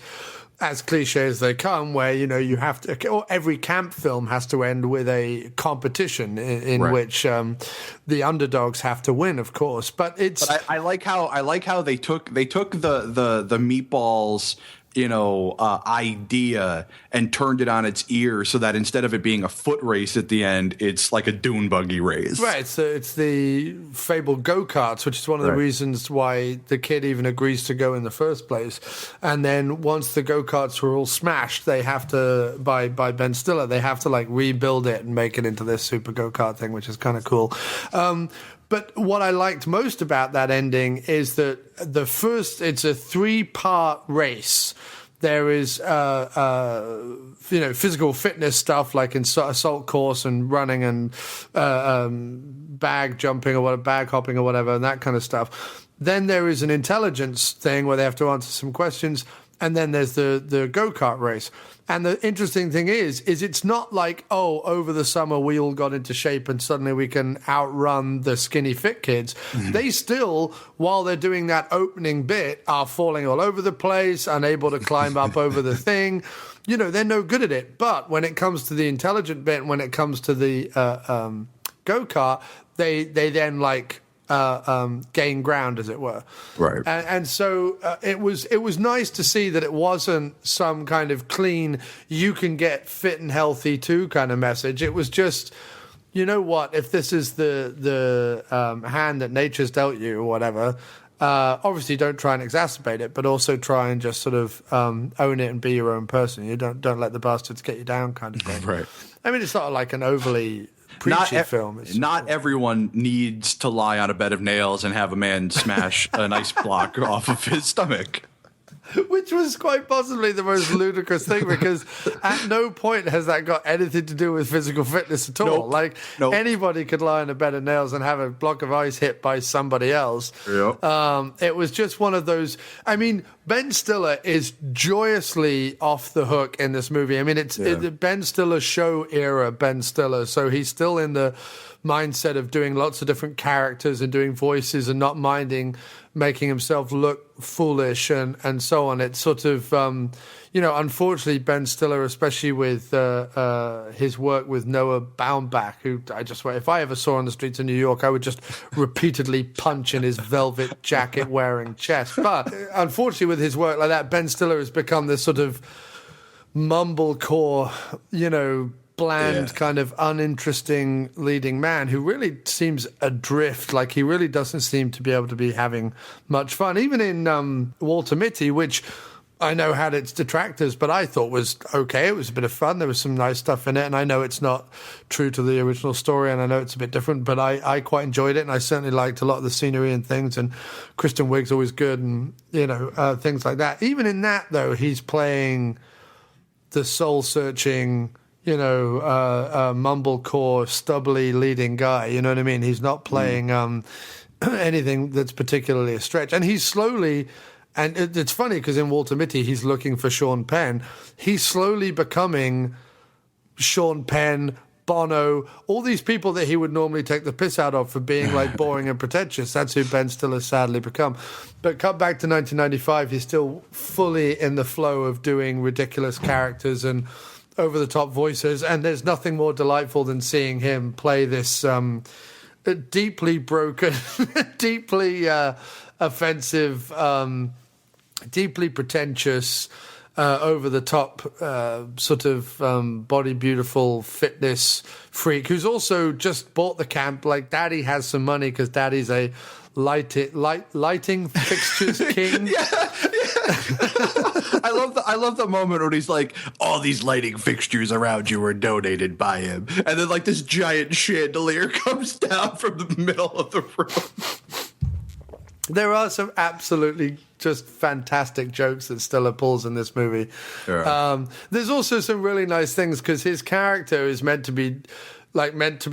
A: as cliche as they come, where, you have to, or every camp film has to end with a competition in right. which the underdogs have to win, of course. But
B: I like how they took the meatballs idea and turned it on its ear so that instead of it being a foot race at the end, it's like a dune buggy race.
A: Right. So it's the fabled go-karts, which is one of the reasons why the kid even agrees to go in the first place. And then once the go-karts were all smashed, they have to, by Ben Stiller, they have to rebuild it and make it into this super go-kart thing, which is kind of cool. But what I liked most about that ending is that it's a 3-part race. There is, physical fitness stuff like in assault course and running and bag jumping or bag hopping or whatever, and that kind of stuff. Then there is an intelligence thing where they have to answer some questions, and then there's the go-kart race. And the interesting thing is it's not like, over the summer we all got into shape and suddenly we can outrun the skinny fit kids. They still, while they're doing that opening bit, are falling all over the place, unable to climb up over the thing. They're no good at it. But when it comes to the intelligent bit, when it comes to the go-kart, they then gain ground, as it were.
B: Right.
A: And so it was nice to see that it wasn't some kind of clean, you can get fit and healthy too kind of message. It was just, you know what, if this is the hand that nature's dealt you or whatever, obviously don't try and exacerbate it, but also try and just sort of own it and be your own person. You don't let the bastards get you down kind of thing.
B: Right.
A: I mean, it's not like an overly preachy film.
B: Not everyone needs to lie on a bed of nails and have a man smash an ice block off of his stomach.
A: Which was quite possibly the most ludicrous thing, because at no point has that got anything to do with physical fitness at all. Anybody could lie on a bed of nails and have a block of ice hit by somebody else.
B: Yep.
A: It was just one of those. I mean, Ben Stiller is joyously off the hook in this movie. I mean, it's Ben Stiller show era Ben Stiller, so he's still in the mindset of doing lots of different characters and doing voices and not minding making himself look foolish and so on. It's sort of, unfortunately, Ben Stiller, especially with his work with Noah Baumbach, who if I ever saw on the streets of New York, I would just repeatedly punch in his velvet jacket wearing chest. But unfortunately, with his work like that, Ben Stiller has become this sort of mumblecore, bland, kind of uninteresting leading man who really seems adrift. Like, he really doesn't seem to be able to be having much fun. Even in Walter Mitty, which I know had its detractors, but I thought was okay. It was a bit of fun. There was some nice stuff in it, and I know it's not true to the original story, and I know it's a bit different, but I quite enjoyed it, and I certainly liked a lot of the scenery and things, and Kristen Wiig's always good, and, things like that. Even in that, though, he's playing the soul-searching, mumblecore, stubbly leading guy. You know what I mean? He's not playing anything that's particularly a stretch. And he's slowly, and it's funny because in Walter Mitty, he's looking for Sean Penn. He's slowly becoming Sean Penn, Bono, all these people that he would normally take the piss out of for being like boring and pretentious. That's who Ben Stiller's sadly become. But cut back to 1995, he's still fully in the flow of doing ridiculous characters and over-the-top voices, and there's nothing more delightful than seeing him play this deeply broken, deeply offensive, deeply pretentious, over-the-top sort of body beautiful fitness freak who's also just bought the camp. Like, Daddy has some money because Daddy's a lighting fixtures king.
B: I love the moment when he's like, all these lighting fixtures around you were donated by him, and then like this giant chandelier comes down from the middle of the room.
A: There are some absolutely just fantastic jokes that Stiller pulls in this movie. Yeah. There's also some really nice things because his character is meant to be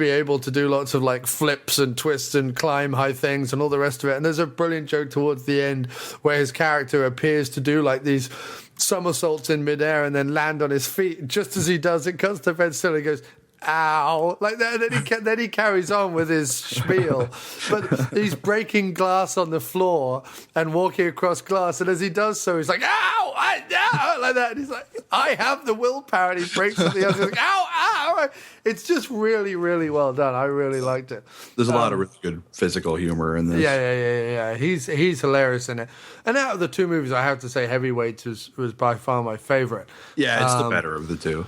A: able to do lots of like flips and twists and climb high things and all the rest of it. And there's a brilliant joke towards the end where his character appears to do like these somersaults in midair and then land on his feet. Just as he does, it cuts to Ben Stiller. He goes, ow, like that. And then he carries on with his spiel. But he's breaking glass on the floor and walking across glass. And as he does so, he's like, ow, ow, like that. And he's like, I have the willpower. And he breaks something else. He's like, ow, ow. It's just really, really well done. I really liked it.
B: There's a lot of really good physical humor in this.
A: Yeah. He's hilarious in it. And out of the two movies, I have to say Heavyweights was by far my favorite.
B: Yeah, it's the better of the two.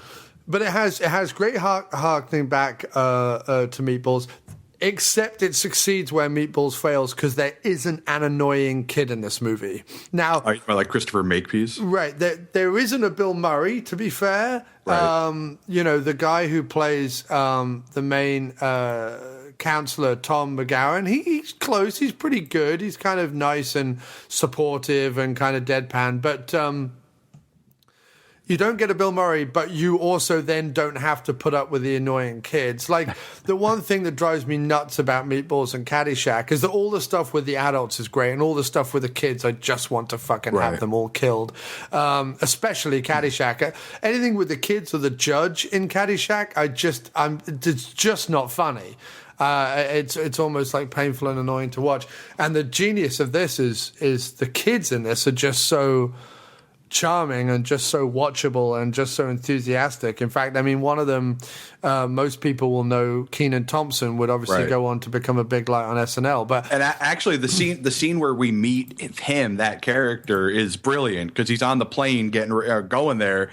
A: But it has great harkening back to Meatballs, except it succeeds where Meatballs fails because there isn't an annoying kid in this movie. Now,
B: like Christopher Makepeace?
A: Right. There isn't a Bill Murray, to be fair.
B: Right.
A: The guy who plays the main counselor Tom McGowan, he's close. He's pretty good. He's kind of nice and supportive and kind of deadpan. But you don't get a Bill Murray, but you also then don't have to put up with the annoying kids. Like, the one thing that drives me nuts about Meatballs and Caddyshack is that all the stuff with the adults is great, and all the stuff with the kids, I just want to fucking have them all killed. Especially Caddyshack. Anything with the kids or the judge in Caddyshack, it's just not funny. It's almost like painful and annoying to watch. And the genius of this is the kids in this are just so charming and just so watchable and just so enthusiastic. In fact, I mean, one of them, most people will know, Kenan Thompson, would obviously go on to become a big light on SNL. But
B: actually, the scene where we meet him, that character, is brilliant because he's on the plane going there,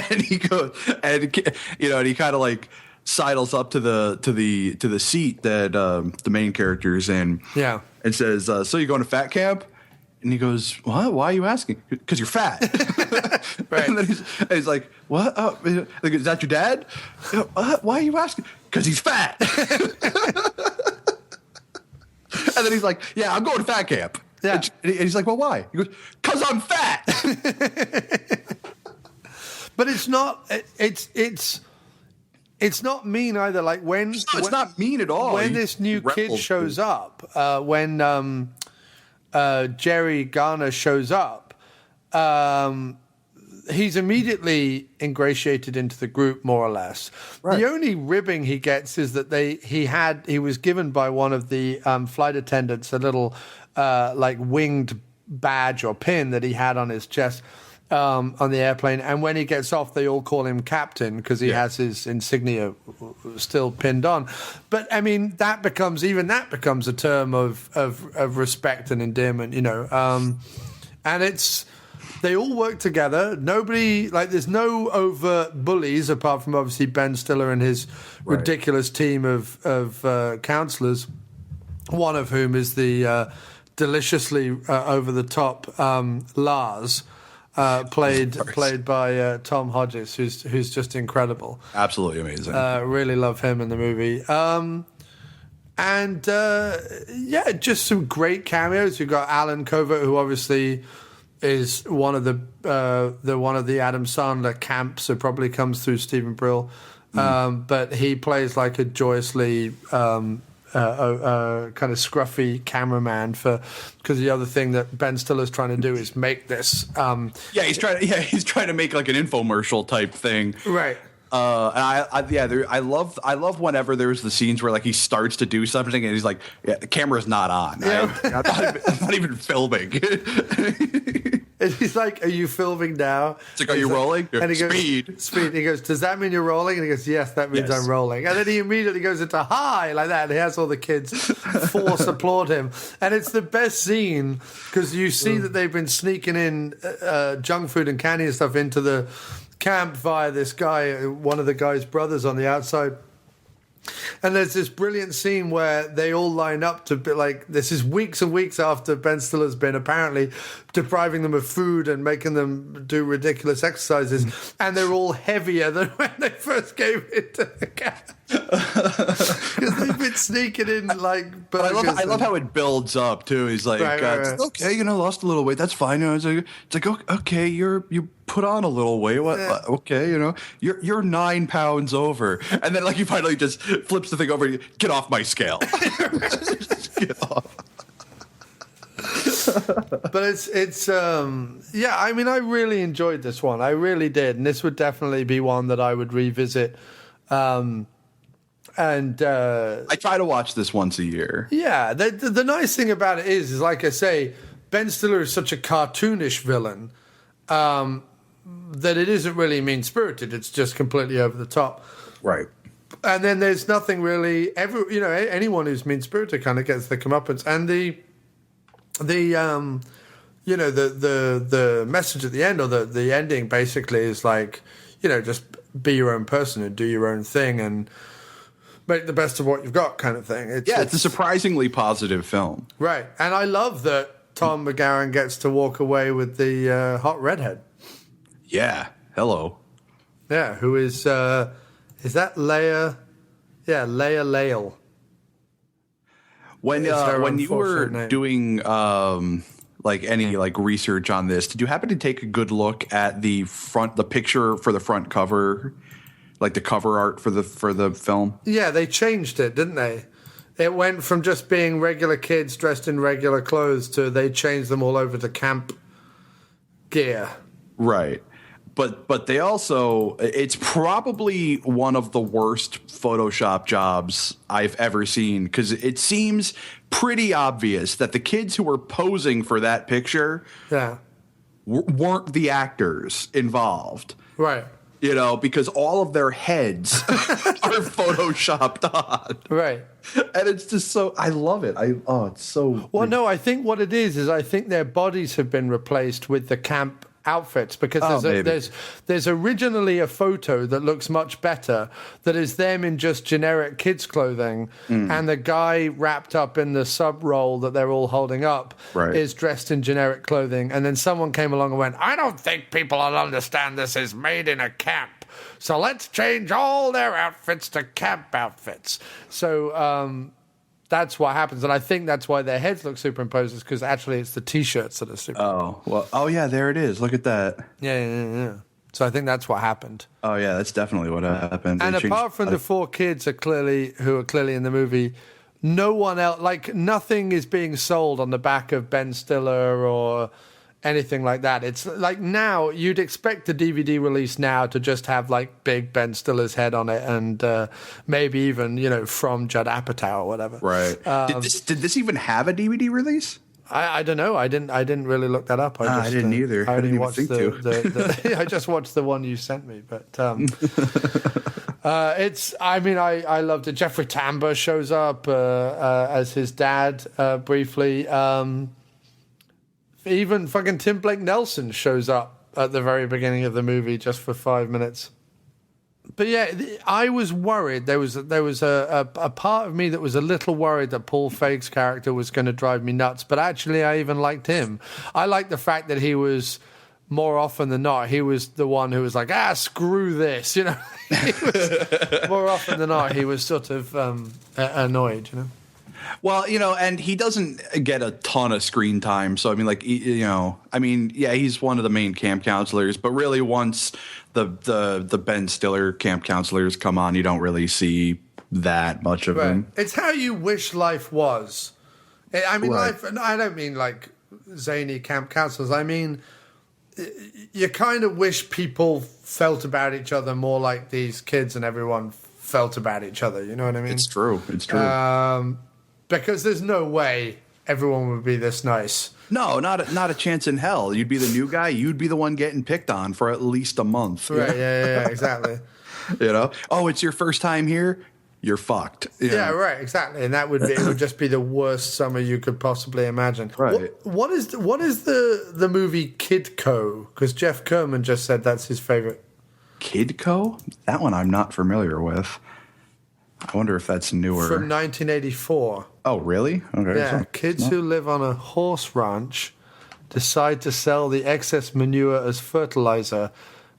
B: and he goes, and he kind of like sidles up to the seat that the main character is in, and says, "So you going to fat camp?" And he goes, "What? Why are you asking?" "Because you're fat." Right. And then he's like, "What? Oh, is that your dad?" "What? Why are you asking?" "Because he's fat." And then he's like, "Yeah, I'm going to fat camp."
A: Yeah.
B: And he's like, "Well, why?" He goes, "Because I'm fat."
A: But it's not. It's not mean either. Like
B: it's not mean at all.
A: When this new kid shows up, when Jerry Garner shows up, he's immediately ingratiated into the group, more or less. Right. The only ribbing he gets is that he was given by one of the flight attendants a little like winged badge or pin that he had on his chest on the airplane, and when he gets off, they all call him Captain because he has his insignia still pinned on. But I mean, that becomes a term of respect and endearment, and they all work together. Nobody, like, there's no overt bullies apart from obviously Ben Stiller and his ridiculous team of counselors. One of whom is the deliciously over the top Lars. Played by Tom Hodges, who's just incredible.
B: Absolutely amazing.
A: Really love him in the movie. Just some great cameos. You've got Alan Covert, who obviously is one of the Adam Sandler camp, so probably comes through Stephen Brill. But he plays like a joyously kind of scruffy cameraman because the other thing that Ben Stiller's trying to do is make this.
B: He's trying to make like an infomercial type thing,
A: right?
B: And I love whenever there's the scenes where like he starts to do something and he's like, the camera's not on.
A: Yeah.
B: I'm not even filming.
A: And he's like, "Are you filming now?"
B: It's like, "Are you rolling?"
A: And he goes,
B: Speed.
A: He goes, "Does that mean you're rolling?" And he goes, "Yes, that means I'm rolling." And then he immediately goes into hi like that. And he has all the kids force applaud him. And it's the best scene because you see that they've been sneaking in junk food and candy and stuff into the camp via this guy, one of the guy's brothers on the outside. And there's this brilliant scene where they all line up to be like, this is weeks and weeks after Ben Stiller's been apparently depriving them of food and making them do ridiculous exercises, and they're all heavier than when they first came into the camp. Because they've been sneaking in like burgers.
B: I love how it builds up too. He's like, right. "Okay, lost a little weight. That's fine." It's like, "Okay, you put on a little weight. What? Okay, you're 9 pounds over." And then like he finally just flips the thing over. "Get off my scale." Get off.
A: But it's I mean, I really enjoyed this one. I really did, and this would definitely be one that I would revisit. And
B: I try to watch this once a year.
A: Yeah, the nice thing about it is like I say, Ben Stiller is such a cartoonish villain that it isn't really mean-spirited. It's just completely over the top.
B: Right.
A: And then there's nothing really. Anyone who's mean-spirited kind of gets the comeuppance. And the message at the end, or the ending, basically is like, just be your own person and do your own thing and make the best of what you've got, kind of thing.
B: It's a surprisingly positive film.
A: Right. And I love that Tom McGowan gets to walk away with the hot redhead.
B: Yeah. Hello.
A: Yeah. Who is that Leia? Yeah, Leia Lale.
B: When you were doing like any like research on this, did you happen to take a good look at the picture for the front cover, like the cover art for the film?
A: Yeah, they changed it, didn't they? It went from just being regular kids dressed in regular clothes to they changed them all over to camp gear.
B: Right. But they also, it's probably one of the worst Photoshop jobs I've ever seen, because it seems pretty obvious that the kids who were posing for that picture weren't the actors involved.
A: Right.
B: You know, because all of their heads are Photoshopped on.
A: Right.
B: And it's just so, I love it. It's so.
A: Well, no, I think what it is I think their bodies have been replaced with the camp outfits, because there's originally a photo that looks much better that is them in just generic kids clothing, and the guy wrapped up in the sub roll that they're all holding up is dressed in generic clothing, and then someone came along and went, I don't think people will understand this is made in a camp, so let's change all their outfits to camp outfits. So that's what happens, and I think that's why their heads look superimposed, is because actually it's the T-shirts that are superimposed.
B: Oh yeah, there it is. Look at that.
A: Yeah. So I think that's what happened.
B: Oh yeah, that's definitely what happened.
A: And apart from the four kids who are clearly in the movie, no one else, like nothing is being sold on the back of Ben Stiller or anything like that. It's like now you'd expect the DVD release now to just have like big Ben Stiller's head on it, and maybe even from Judd Apatow or whatever.
B: Right. Did this even have a DVD release?
A: I don't know. I didn't really look that up.
B: I didn't either.
A: I only
B: didn't
A: watched
B: even think
A: the I just watched the one you sent me. But I loved it. Jeffrey Tambor shows up as his dad briefly. Even fucking Tim Blake Nelson shows up at the very beginning of the movie just for 5 minutes. But yeah, I was worried. There was a part of me that was a little worried that Paul Feig's character was going to drive me nuts. But actually, I even liked him. I liked the fact that he was, more often than not, he was the one who was like, screw this. He was, more often than not, he was sort of annoyed.
B: Well, and he doesn't get a ton of screen time. So, I mean, he's one of the main camp counselors. But really, once the Ben Stiller camp counselors come on, you don't really see that much of him.
A: It's how you wish life was. I mean, life, I don't mean like zany camp counselors. I mean, you kind of wish people felt about each other more like these kids and everyone felt about each other. You know what I mean?
B: It's true.
A: Because there's no way everyone would be this nice.
B: No, not a chance in hell. You'd be the new guy. You'd be the one getting picked on for at least a month.
A: Right, yeah, exactly.
B: Oh, it's your first time here? You're fucked.
A: Yeah, right, exactly. And it would just be the worst summer you could possibly imagine.
B: Right.
A: What is the movie Kidco? Because Jeff Kerman just said that's his favorite.
B: Kidco? That one I'm not familiar with. I wonder if that's newer.
A: From 1984.
B: Oh, really? Okay.
A: Yeah, kids who live on a horse ranch decide to sell the excess manure as fertilizer,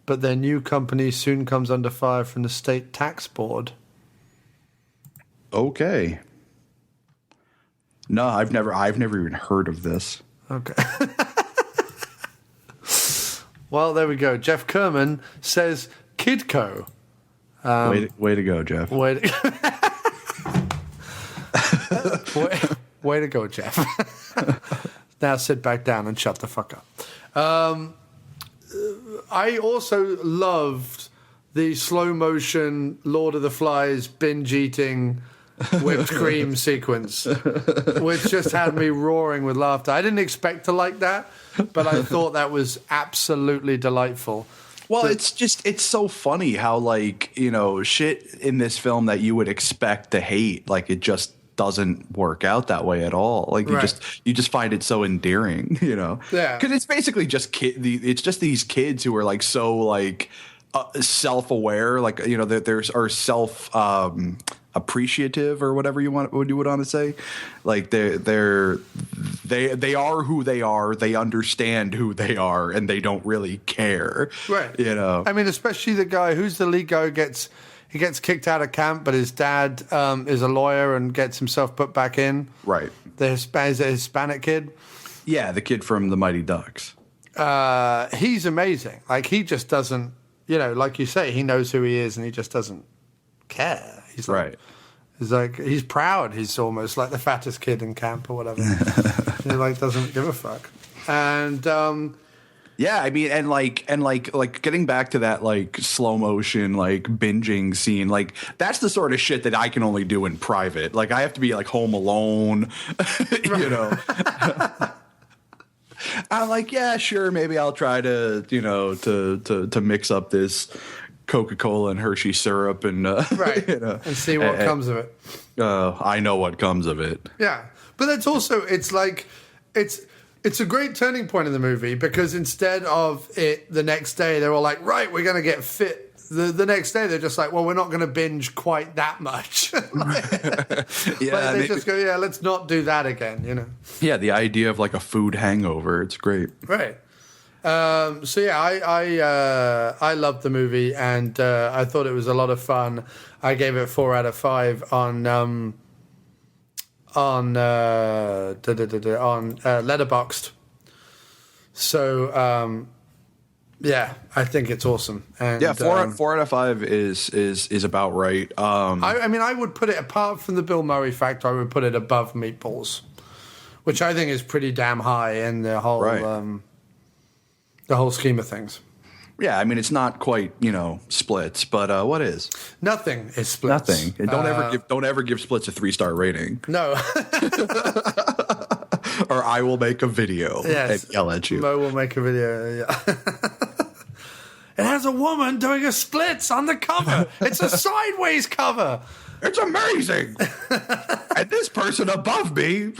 A: but their new company soon comes under fire from the state tax board.
B: Okay. No, I've never even heard of this.
A: Okay. Well, there we go. Jeff Kerman says Kidco.
B: Way to go, Jeff.
A: Way to go, Jeff. Now sit back down and shut the fuck up. I also loved the slow motion Lord of the Flies binge eating whipped cream sequence, which just had me roaring with laughter. I didn't expect to like that, but I thought that was absolutely delightful.
B: Well, it's so funny how, shit in this film that you would expect to hate, it just doesn't work out that way at all. You just find it so endearing, Yeah. Because it's basically just it's just these kids who are so self-aware, are self appreciative or whatever you would want to say. They are who they are. They understand who they are, and they don't really care.
A: Right.
B: I
A: mean, especially the guy who's the lead guy who gets he gets kicked out of camp, but his dad is a lawyer and gets himself put back in.
B: Right.
A: The Hispanic kid.
B: Yeah, the kid from the Mighty Ducks.
A: He's amazing. Like, he just doesn't, like you say, he knows who he is and he just doesn't care. He's like,
B: right.
A: He's proud. He's almost like the fattest kid in camp or whatever. He doesn't give a fuck. And
B: yeah, I mean, and getting back to that slow motion binging scene, that's the sort of shit that I can only do in private. I have to be home alone, I'm like, yeah, sure, maybe I'll try to to mix up this Coca-Cola and Hershey syrup and
A: right, and see what comes of it.
B: I know what comes of it.
A: Yeah, but that's also it's a great turning point in the movie, because instead of it the next day, they're all like, right, we're gonna get fit. The next day, they're just like, well, we're not going to binge quite that much.
B: Yeah,
A: they just go, yeah, let's not do that again,
B: Yeah, the idea of a food hangover, it's great.
A: Right. So yeah, I loved the movie, and I thought it was a lot of fun. I gave it 4 out of 5 on Letterboxd. So yeah, I think it's awesome. And,
B: yeah, 4 out of 5 is about right.
A: I mean, I would put it, apart from the Bill Murray factor, I would put it above Meatballs, which I think is pretty damn high in the whole the whole scheme of things.
B: Yeah, I mean, it's not quite Splits, but what is?
A: Nothing is Splits.
B: Nothing. And don't ever give Splits a 3-star rating.
A: No.
B: Or I will make a video and yell at you.
A: Mo will make a video. Yeah. It has a woman doing a splits on the cover. It's a sideways cover.
B: It's amazing. And this person above me.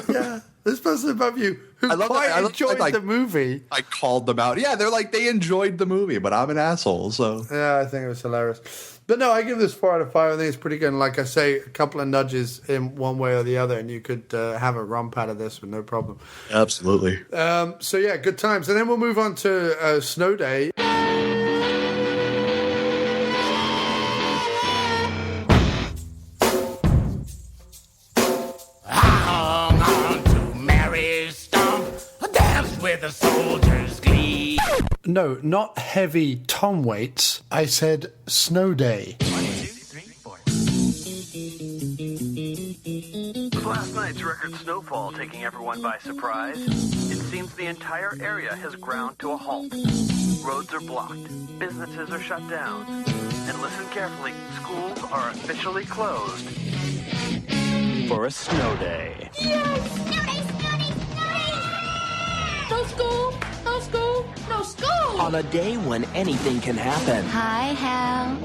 A: Yeah, this person above you who enjoyed the movie.
B: I called them out. Yeah, they enjoyed the movie, but I'm an asshole. So
A: yeah, I think it was hilarious. But no, I give this 4 out of 5. I think it's pretty good. And like I say, a couple of nudges in one way or the other, and you could have a romp out of this with no problem.
B: Absolutely.
A: So yeah, good times. And then we'll move on to Snow Day.
C: With a soldier's glee.
A: No, not heavy tom weights. I said Snow Day.
K: 1, 2, 3, 4. With last night's record snowfall taking everyone by surprise, it seems the entire area has ground to a halt. Roads are blocked, businesses are shut down, and listen carefully, schools are officially closed for a snow day.
F: Yay! Snow day, snow day, snow day! No school, no school, no school!
J: On a day when anything can happen.
G: Hi, Hal.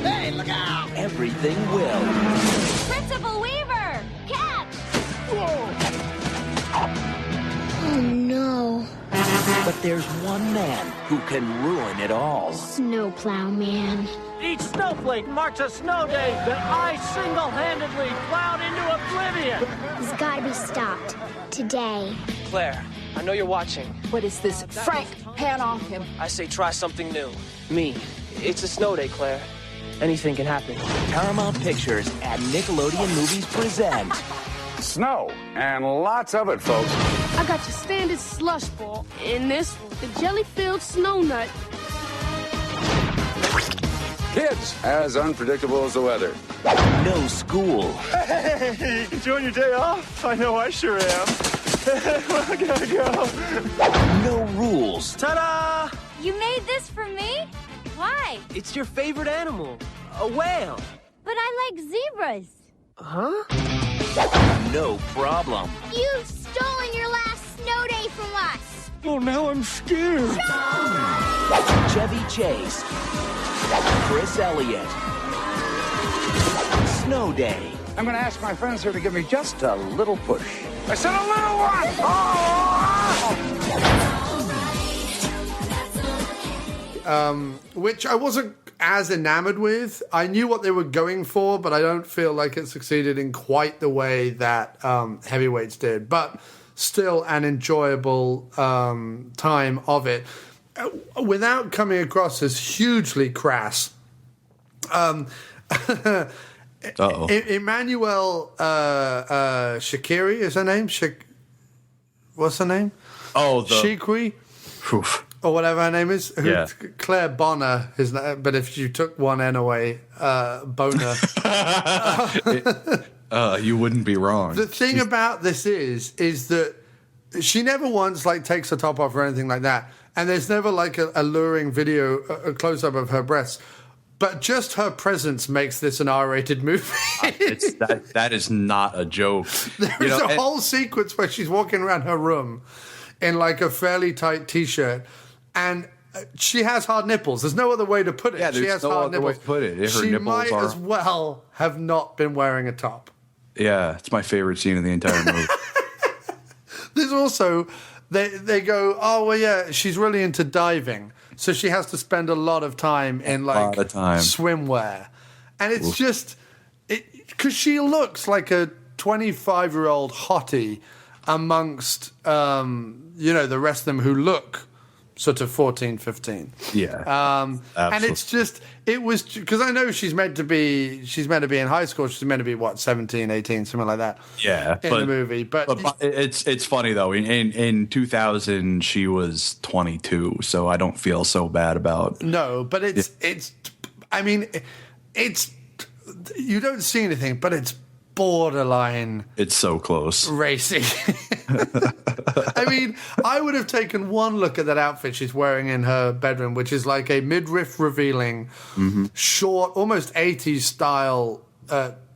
C: Hey, look out!
J: Everything will.
F: Principal Weaver! Catch!
G: Oh, no.
J: But there's one man who can ruin it all.
G: Snowplow man.
L: Each snowflake marks a snow day that I single-handedly plowed into oblivion.
G: He's got to be stopped. Today.
M: Claire, I know you're watching.
N: What is this? Frank, pan off him.
M: I say try something new. Me. It's a snow day, Claire. Anything can happen.
J: Paramount Pictures and Nickelodeon Movies present
O: snow, and lots of it, folks.
P: I got your standard slush ball, and this the jelly-filled snow nut.
O: Kids, as unpredictable as the weather.
J: No school.
Q: Hey, enjoying your day off? I know I sure am. I gotta go.
J: No rules.
M: Ta-da!
F: You made this for me? Why?
M: It's your favorite animal, a whale.
F: But I like zebras.
M: Huh?
J: No problem.
F: You've stolen your last snow day from us.
Q: Oh, now I'm scared.
J: Chevy Chase. Chris Elliott. Snow Day.
O: I'm going to ask my friends here to give me just a little push. I said a little one!
A: Which I wasn't as enamored with. I knew what they were going for, but I don't feel like it succeeded in quite the way that Heavyweights did. But still an enjoyable time of it. Without coming across as hugely crass. Emmanuel Shakiri is her name. What's her name?
B: Oh,
A: Shikri, or whatever her name is.
B: Yeah.
A: Claire Bonner is, but if you took one N away, Boner.
B: You wouldn't be wrong.
A: The thing about this is that she never once takes her top off or anything like that, and there's never a alluring video, a close up of her breasts. But just her presence makes this an R-rated movie.
B: That is not a joke.
A: There's a whole sequence where she's walking around her room in a fairly tight T-shirt, and she has hard nipples. There's no other way to put it.
B: Yeah,
A: she has
B: no
A: hard
B: other
A: nipples.
B: way to put it. Her
A: she
B: nipples
A: might
B: are...
A: as well have not been wearing a top.
B: Yeah, it's my favorite scene in the entire movie.
A: There's also, they go, oh, well, yeah, she's really into diving. So she has to spend a lot of time in swimwear. And it's just, because she looks like a 25-year-old hottie amongst, the rest of them who look sort of 14, 15.
B: Yeah.
A: And it's just, it was, because I know she's meant to be in high school. She's meant to be, 17, 18, something like that.
B: Yeah.
A: In the movie. But
B: it's funny, though. In 2000, she was 22, so I don't feel so bad about...
A: No, but it's you don't see anything, but it's borderline...
B: It's so close.
A: Racy. I would have taken one look at that outfit she's wearing in her bedroom, which is like a midriff revealing, short, almost 80s style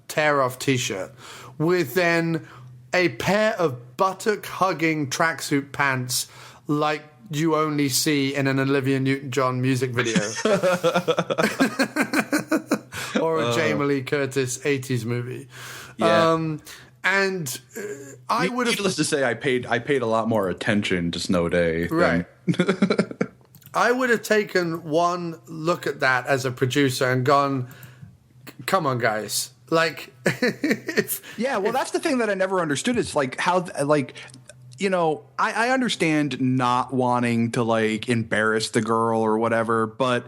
A: tear-off T-shirt, with then a pair of buttock-hugging tracksuit pants like you only see in an Olivia Newton-John music video. Or a Jamie Lee Curtis 80s movie.
B: Yeah.
A: I would have...
B: Needless to say, I paid a lot more attention to Snow Day.
A: Right. I would have taken one look at that as a producer and gone, come on, guys.
B: That's the thing that I never understood. It's how I understand not wanting to embarrass the girl or whatever, but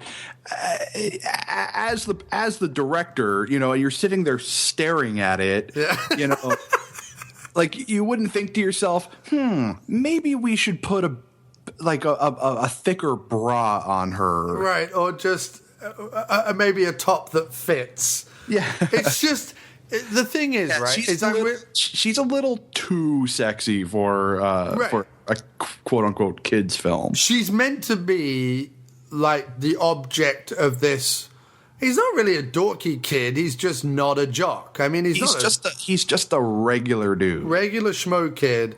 B: as the director, you're sitting there staring at it, you wouldn't think to yourself, maybe we should put a thicker bra on her,
A: right? Or just maybe a top that fits. Yeah, it's just. The thing is, right?
B: She's a little too sexy for a quote unquote kids film. She's
A: meant to be the object of this. He's not really a dorky kid. He's just not a jock.
B: He's just a regular dude,
A: regular schmo kid.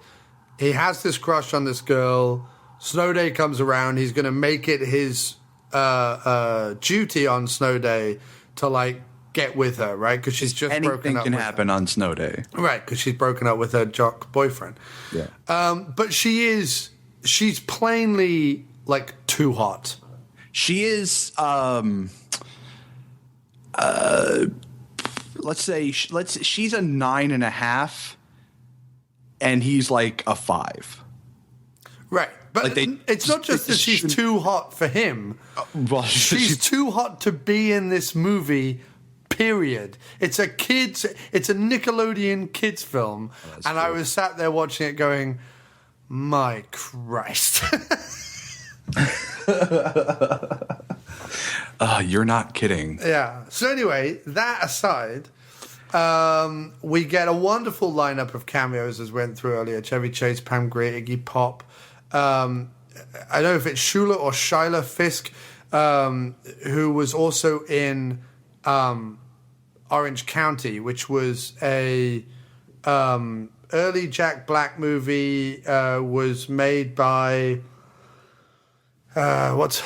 A: He has this crush on this girl. Snow Day comes around. He's going to make it his duty on Snow Day to get with her, right? Because she's just broken up.
B: Anything can happen on Snow Day,
A: right? Because she's broken up with her jock boyfriend.
B: Yeah.
A: But she's plainly too hot.
B: She is. Let's say she's a 9.5, and he's a 5.
A: Right. But it's not just that she's too hot for him. She's too hot to be in this movie. Period. It's a Nickelodeon kids film, and I was sat there watching it, going, "My Christ!"
B: You're not kidding.
A: Yeah. So anyway, that aside, we get a wonderful lineup of cameos as we went through earlier: Chevy Chase, Pam Grier, Iggy Pop. I don't know if it's Shula or Shyla Fisk, who was also in Orange County, which was a early Jack Black movie, was made by what's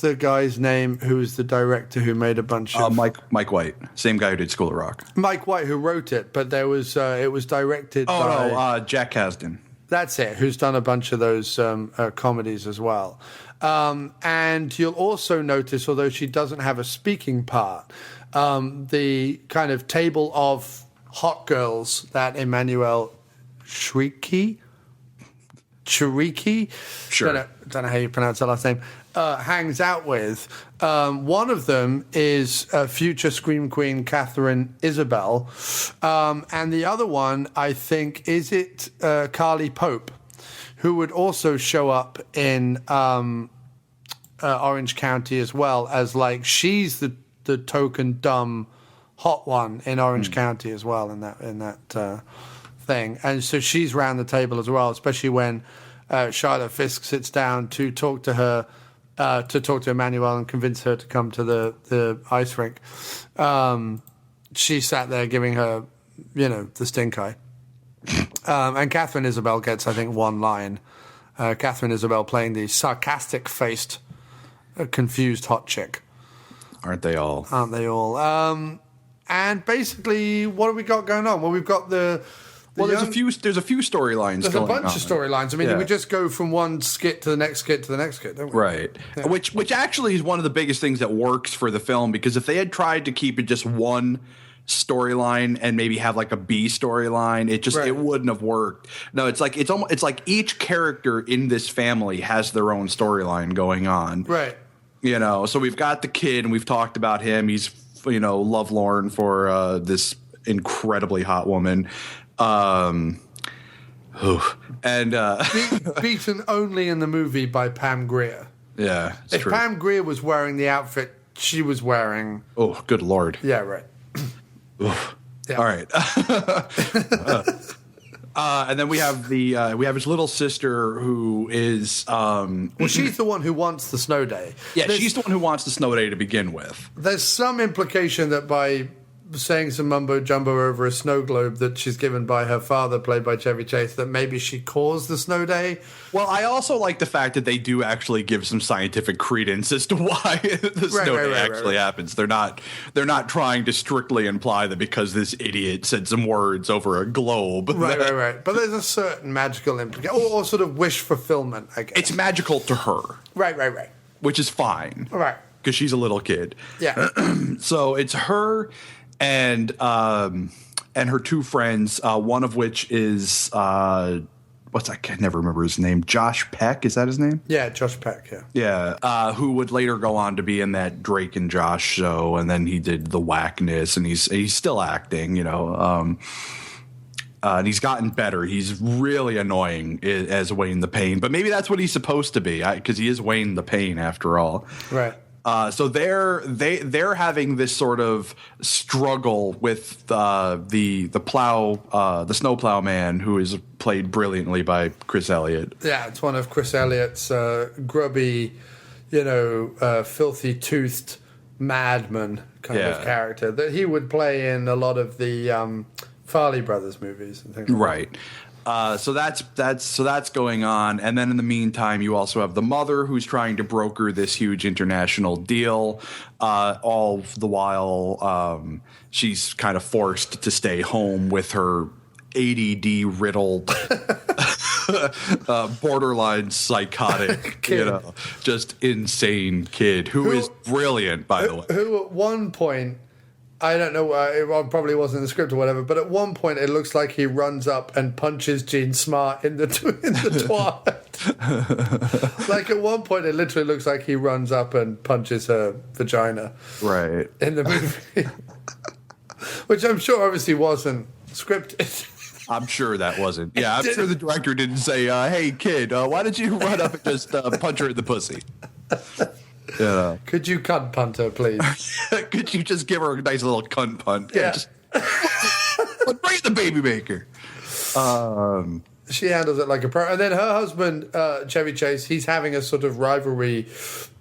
A: the guy's name who was the director who made a bunch of
B: Mike White, same guy who did School of Rock.
A: Mike White, who wrote it, but there was it was directed by
B: Jack Kasdan.
A: That's it, who's done a bunch of those comedies as well. And you'll also notice, although she doesn't have a speaking part, the kind of table of hot girls that Emmanuel Chiriki,
B: sure,
A: don't know how you pronounce her last name, hangs out with. One of them is future Scream Queen Catherine Isabel, and the other one, I think, is it Carly Pope, who would also show up in Orange County as well as like she's the token dumb hot one in Orange County as well in that thing, and so she's round the table as well, especially when Charlotte Fisk sits down to talk to her. To talk to Emmanuel and convince her to come to the ice rink. She sat there giving her, the stink eye. And Catherine Isabel gets, I think, one line. Catherine Isabel playing the sarcastic-faced, confused hot chick.
B: Aren't they all?
A: Aren't they all? And basically, what have we got going on? Well, we've got
B: there's a few storylines.
A: There's a bunch of storylines. I mean, we just go from one skit to the next skit to the next skit, don't we?
B: Right. Yeah. Which actually is one of the biggest things that works for the film, because if they had tried to keep it just one storyline and maybe have like a B storyline, it wouldn't have worked. No, it's like each character in this family has their own storyline going on.
A: Right.
B: So we've got the kid, and we've talked about him. He's lovelorn for this incredibly hot woman. And
A: beaten only in the movie by Pam Grier.
B: Yeah,
A: if true. Pam Grier was wearing the outfit she was wearing,
B: oh, good Lord.
A: Yeah, right.
B: Yeah. All right. And then we have his little sister who is
A: she's the one who wants the snow day.
B: Yeah, she's the one who wants the snow day to begin with.
A: There's some implication that by saying some mumbo jumbo over a snow globe that she's given by her father, played by Chevy Chase, that maybe she caused the snow day.
B: Well, I also like the fact that they do actually give some scientific credence as to why the snow day actually happens. They're not trying to strictly imply that because this idiot said some words over a globe.
A: Right. But there's a certain magical implication, or sort of wish fulfillment, I guess.
B: It's magical to her.
A: Right.
B: Which is fine.
A: Right.
B: Because she's a little kid.
A: Yeah.
B: So it's her and her two friends, one of which is I can never remember his name. Josh Peck, is that his name?
A: Yeah, Josh Peck. Yeah.
B: Yeah, who would later go on to be in that Drake and Josh show, and then he did The Whackness, and he's still acting, and he's gotten better. He's really annoying as Wayne the Pain, but maybe that's what he's supposed to be, because he is Wayne the Pain after all.
A: Right.
B: So they're having this sort of struggle with the snowplow man, who is played brilliantly by Chris Elliott.
A: Yeah, it's one of Chris Elliott's grubby, filthy toothed madman kind of character that he would play in a lot of the Farley Brothers movies and things like
B: right. So that's going on, and then in the meantime, you also have the mother who's trying to broker this huge international deal. All the while, she's kind of forced to stay home with her ADD riddled, borderline psychotic, just insane kid who is brilliant, by the way.
A: Who at one point, I don't know, it probably wasn't in the script or whatever, but at one point it looks like he runs up and punches Jean Smart in the twat. Like at one point it literally looks like he runs up and punches her vagina.
B: Right.
A: In the movie. Which I'm sure obviously wasn't scripted.
B: I'm sure that wasn't. Yeah, I'm sure the director didn't say, hey, kid, why don't you run up and just punch her in the pussy? Yeah.
A: Could you cunt punt her, please?
B: Could you just give her a nice little cunt punt?
A: Yeah.
B: Bring the baby maker.
A: She handles it like a pro. And then her husband, Chevy Chase, he's having a sort of rivalry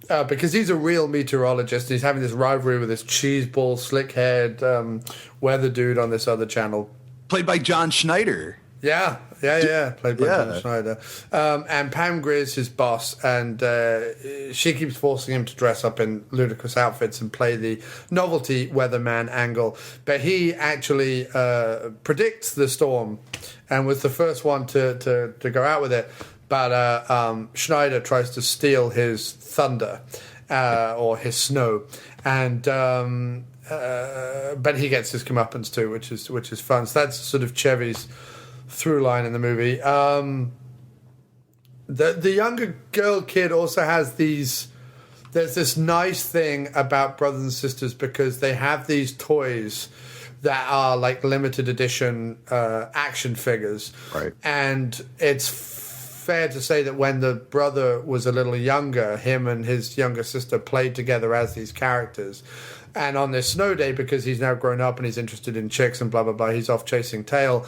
A: because he's a real meteorologist. He's having this rivalry with this cheeseball, slick-haired weather dude on this other channel.
B: Played by John Schneider.
A: Yeah. Played by John Schneider. And Pam Grier's his boss, and she keeps forcing him to dress up in ludicrous outfits and play the novelty weatherman angle. But he actually predicts the storm and was the first one to go out with it. But Schneider tries to steal his thunder or his snow, and but he gets his comeuppance too, which is fun. So that's sort of Chevy's through line in the movie. The younger girl kid also has these there's this nice thing about brothers and sisters because they have these toys that are like limited edition action figures.
B: Right.
A: And it's fair to say that when the brother was a little younger, him and his younger sister played together as these characters. And on this snow day, because he's now grown up and he's interested in chicks and blah, blah, blah, he's off chasing tail.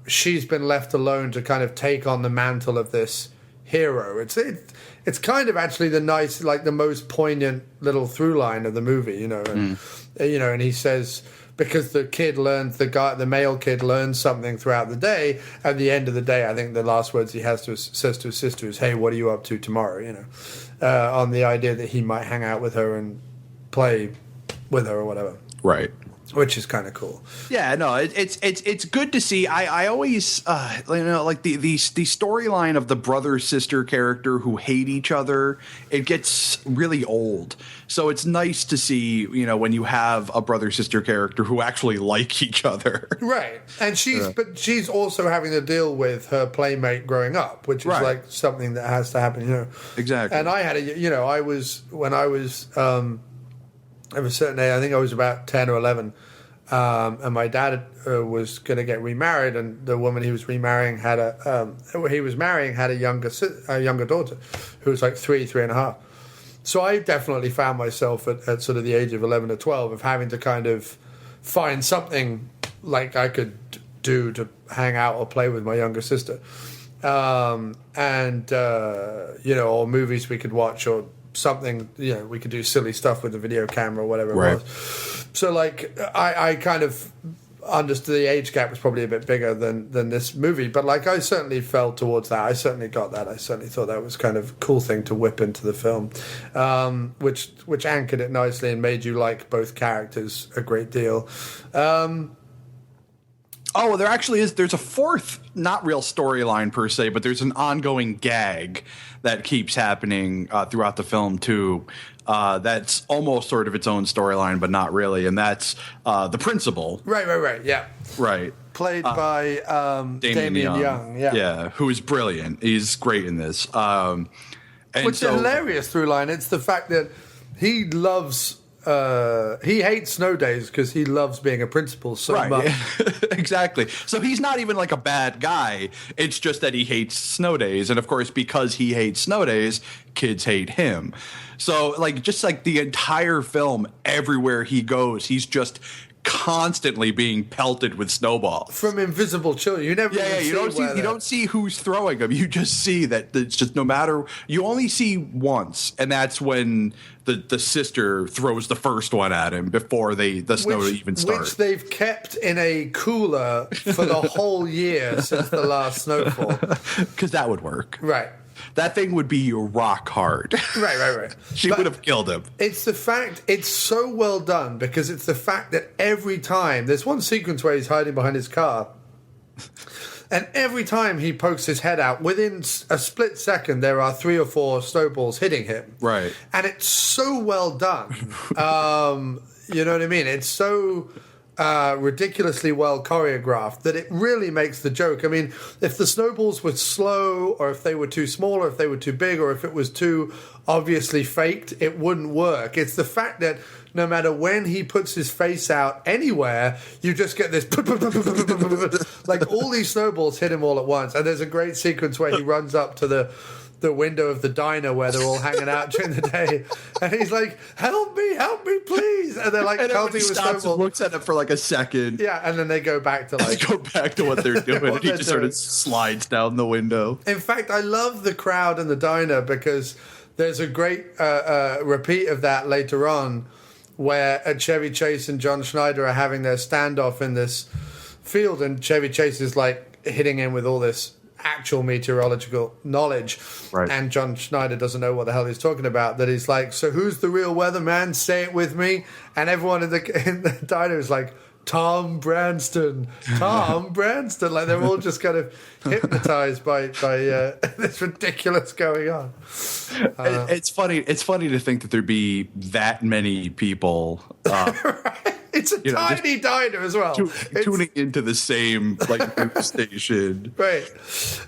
A: She's been left alone to kind of take on the mantle of this hero. It's kind of actually the nice, like the most poignant little through line of the movie, you know. And, you know, and he says, because the kid learns, the male kid learns something throughout the day. At the end of the day, I think the last words he says to his sister is, "Hey, what are you up to tomorrow?" You know, on the idea that he might hang out with her and play with her or whatever.
B: Right.
A: Which is kind of cool.
B: Yeah, no, it's good to see. I always you know, like the storyline of the brother sister character who hate each other, it gets really old. So it's nice to see, you know, when you have a brother sister character who actually like each other.
A: Right. And she's also having to deal with her playmate growing up, which is like something that has to happen, you know.
B: Exactly.
A: And I had when I was of a certain age, I think I was about 10 or 11, and my dad was going to get remarried, and the woman he was remarrying had a younger daughter who was like 3.5. So I definitely found myself at sort of the age of 11 or 12 of having to kind of find something like I could do to hang out or play with my younger sister, and you know, or movies we could watch or something, you know, we could do silly stuff with the video camera or whatever it was. So like I kind of understood the age gap was probably a bit bigger than this movie, but like I certainly fell towards that. I certainly got that. I certainly thought that was kind of a cool thing to whip into the film, which anchored it nicely and made you like both characters a great deal.
B: Oh, there actually is. There's a fourth, not real storyline per se, but there's an ongoing gag that keeps happening throughout the film too. That's almost sort of its own storyline, but not really. And that's the principal.
A: Right. Yeah.
B: Right.
A: Played by Damien Young.
B: Yeah. Who is brilliant. He's great in this.
A: Which is a hilarious through line. It's the fact that he loves. He hates snow days because he loves being a principal so much.
B: Exactly. So he's not even like a bad guy. It's just that he hates snow days. And of course, because he hates snow days, kids hate him. So like just like the entire film, everywhere he goes, he's just constantly being pelted with snowballs
A: from invisible children. You never
B: you don't see who's throwing them. You just see that it's just no matter. You only see once, and that's when the sister throws the first one at him before the snow even starts.
A: Which they've kept in a cooler for the whole year since the last snowfall.
B: Because that would work.
A: Right.
B: That thing would be rock hard.
A: Right.
B: She would have killed him.
A: It's the fact, it's so well done because it's the fact that every time, there's one sequence where he's hiding behind his car, and every time he pokes his head out, within a split second, there are 3 or 4 snowballs hitting him.
B: Right.
A: And it's so well done. You know what I mean? It's so ridiculously well choreographed that it really makes the joke. I mean, if the snowballs were slow, or if they were too small, or if they were too big, or if it was too obviously faked, it wouldn't work. It's the fact that no matter when he puts his face out anywhere, you just get this like all these snowballs hit him all at once. And there's a great sequence where he runs up to the window of the diner where they're all hanging out during the day, and he's like, help me, please. And they're like pelting with snowballs.
B: And looks at it for like a second.
A: Yeah, and then they go back to
B: what they're doing, and he just sort of slides down the window.
A: In fact, I love the crowd in the diner because there's a great repeat of that later on, where Chevy Chase and John Schneider are having their standoff in this field, and Chevy Chase is like hitting him with all this actual meteorological knowledge,
B: right.
A: And John Schneider doesn't know what the hell he's talking about. That he's like, so who's the real weatherman? Say it with me. And everyone in the diner is like, Tom Branston. Like they're all just kind of hypnotized by this ridiculous going on.
B: It's funny to think that there'd be that many people.
A: Right. It's a tiny diner as well.
B: Tuning into the same news station.
A: Right.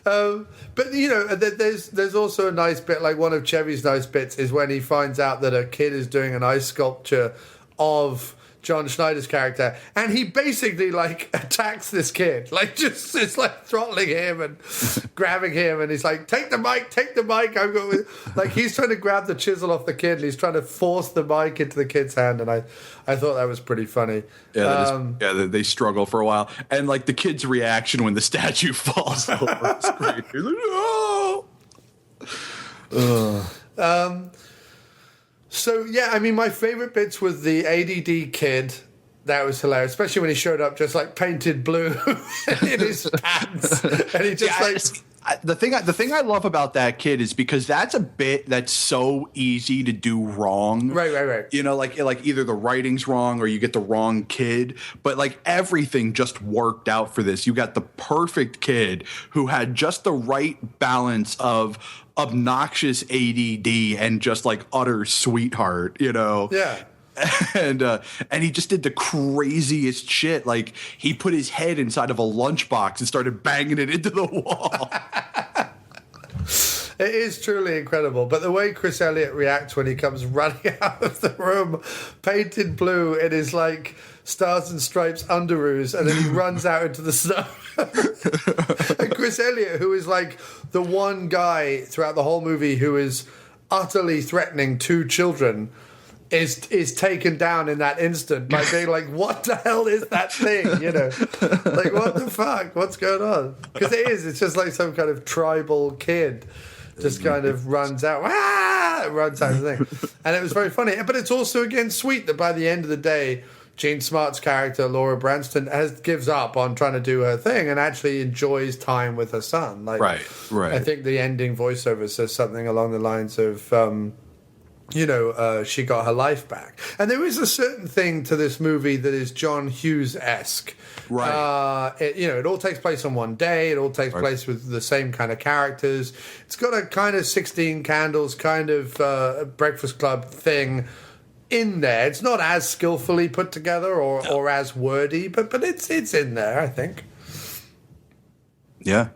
A: But, there's also a nice bit, like one of Chevy's nice bits is when he finds out that a kid is doing an ice sculpture of John Schneider's character, and he basically attacks this kid, it's throttling him and grabbing him, and he's like, take the mic, I'm going. He's trying to grab the chisel off the kid, and he's trying to force the mic into the kid's hand, and I thought that was pretty funny.
B: Yeah, they struggle for a while, and the kid's reaction when the statue falls over is great. He's like, no.
A: So, yeah, I mean, my favorite bits was the ADD kid. That was hilarious, especially when he showed up just painted blue in his pants. And he just
B: the thing I love about that kid is because that's a bit that's so easy to do wrong.
A: Right.
B: Either the writing's wrong or you get the wrong kid. But everything just worked out for this. You got the perfect kid who had just the right balance of obnoxious ADD and just utter sweetheart,
A: Yeah.
B: And he just did the craziest shit. He put his head inside of a lunchbox and started banging it into the wall.
A: It is truly incredible. But the way Chris Elliott reacts when he comes running out of the room, painted blue in his Stars and Stripes underoos, and then he runs out into the snow. And Chris Elliott, who is the one guy throughout the whole movie who is utterly threatening two children, is taken down in that instant by being what the hell is that thing? What the fuck? What's going on? Because it's just some kind of tribal kid just kind of runs out of the thing. And it was very funny. But it's also, again, sweet that by the end of the day, Jean Smart's character, Laura Branston, gives up on trying to do her thing and actually enjoys time with her son.
B: Right.
A: I think the ending voiceover says something along the lines of, she got her life back. And there is a certain thing to this movie that is John Hughes-esque.
B: Right.
A: It all takes place on one day. It all takes place with the same kind of characters. It's got a kind of 16 Candles kind of Breakfast Club thing in there. It's not as skillfully put together or as wordy, but it's in there, I think.
B: Yeah.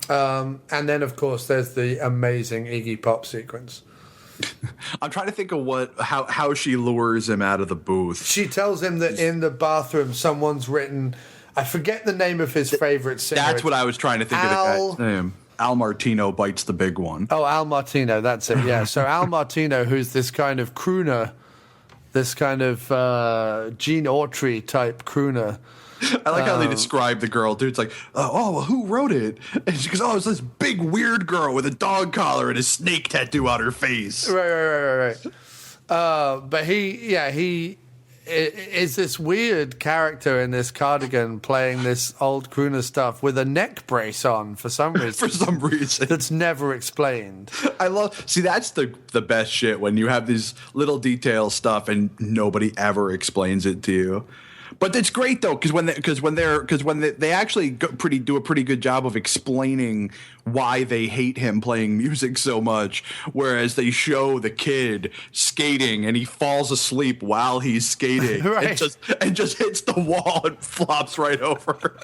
A: And then, of course, there's the amazing Iggy Pop sequence.
B: I'm trying to think of how she lures him out of the booth.
A: She tells him that in the bathroom someone's written, I forget the name of his favorite singer.
B: That's what I was trying to think of the guy's name. Al Martino bites the big one.
A: Oh, Al Martino, that's it, yeah. So Al Martino, who's this kind of crooner, this kind of Gene Autry type crooner.
B: I like how they describe the girl, dude. It's well, who wrote it? And she goes, it's this big weird girl with a dog collar and a snake tattoo on her face.
A: Right. But he is this weird character in this cardigan playing this old crooner stuff with a neck brace on for some reason. That's never explained.
B: That's the best shit when you have these little detail stuff and nobody ever explains it to you. But it's great though, because when they actually do a pretty good job of explaining why they hate him playing music so much, whereas they show the kid skating and he falls asleep while he's skating,
A: right.
B: and just hits the wall and flops right over.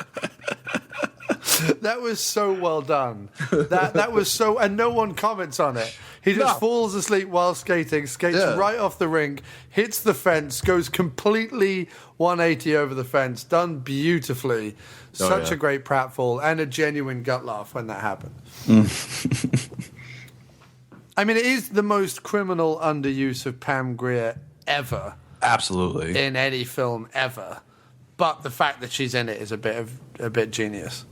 A: That was so well done. That was so, and no one comments on it. He just falls asleep while skating, skates right off the rink, hits the fence, goes completely 180 over the fence. Done beautifully. Such a great pratfall and a genuine gut laugh when that happened. I mean, it is the most criminal underuse of Pam Grier ever.
B: Absolutely.
A: In any film ever. But the fact that she's in it is a bit genius.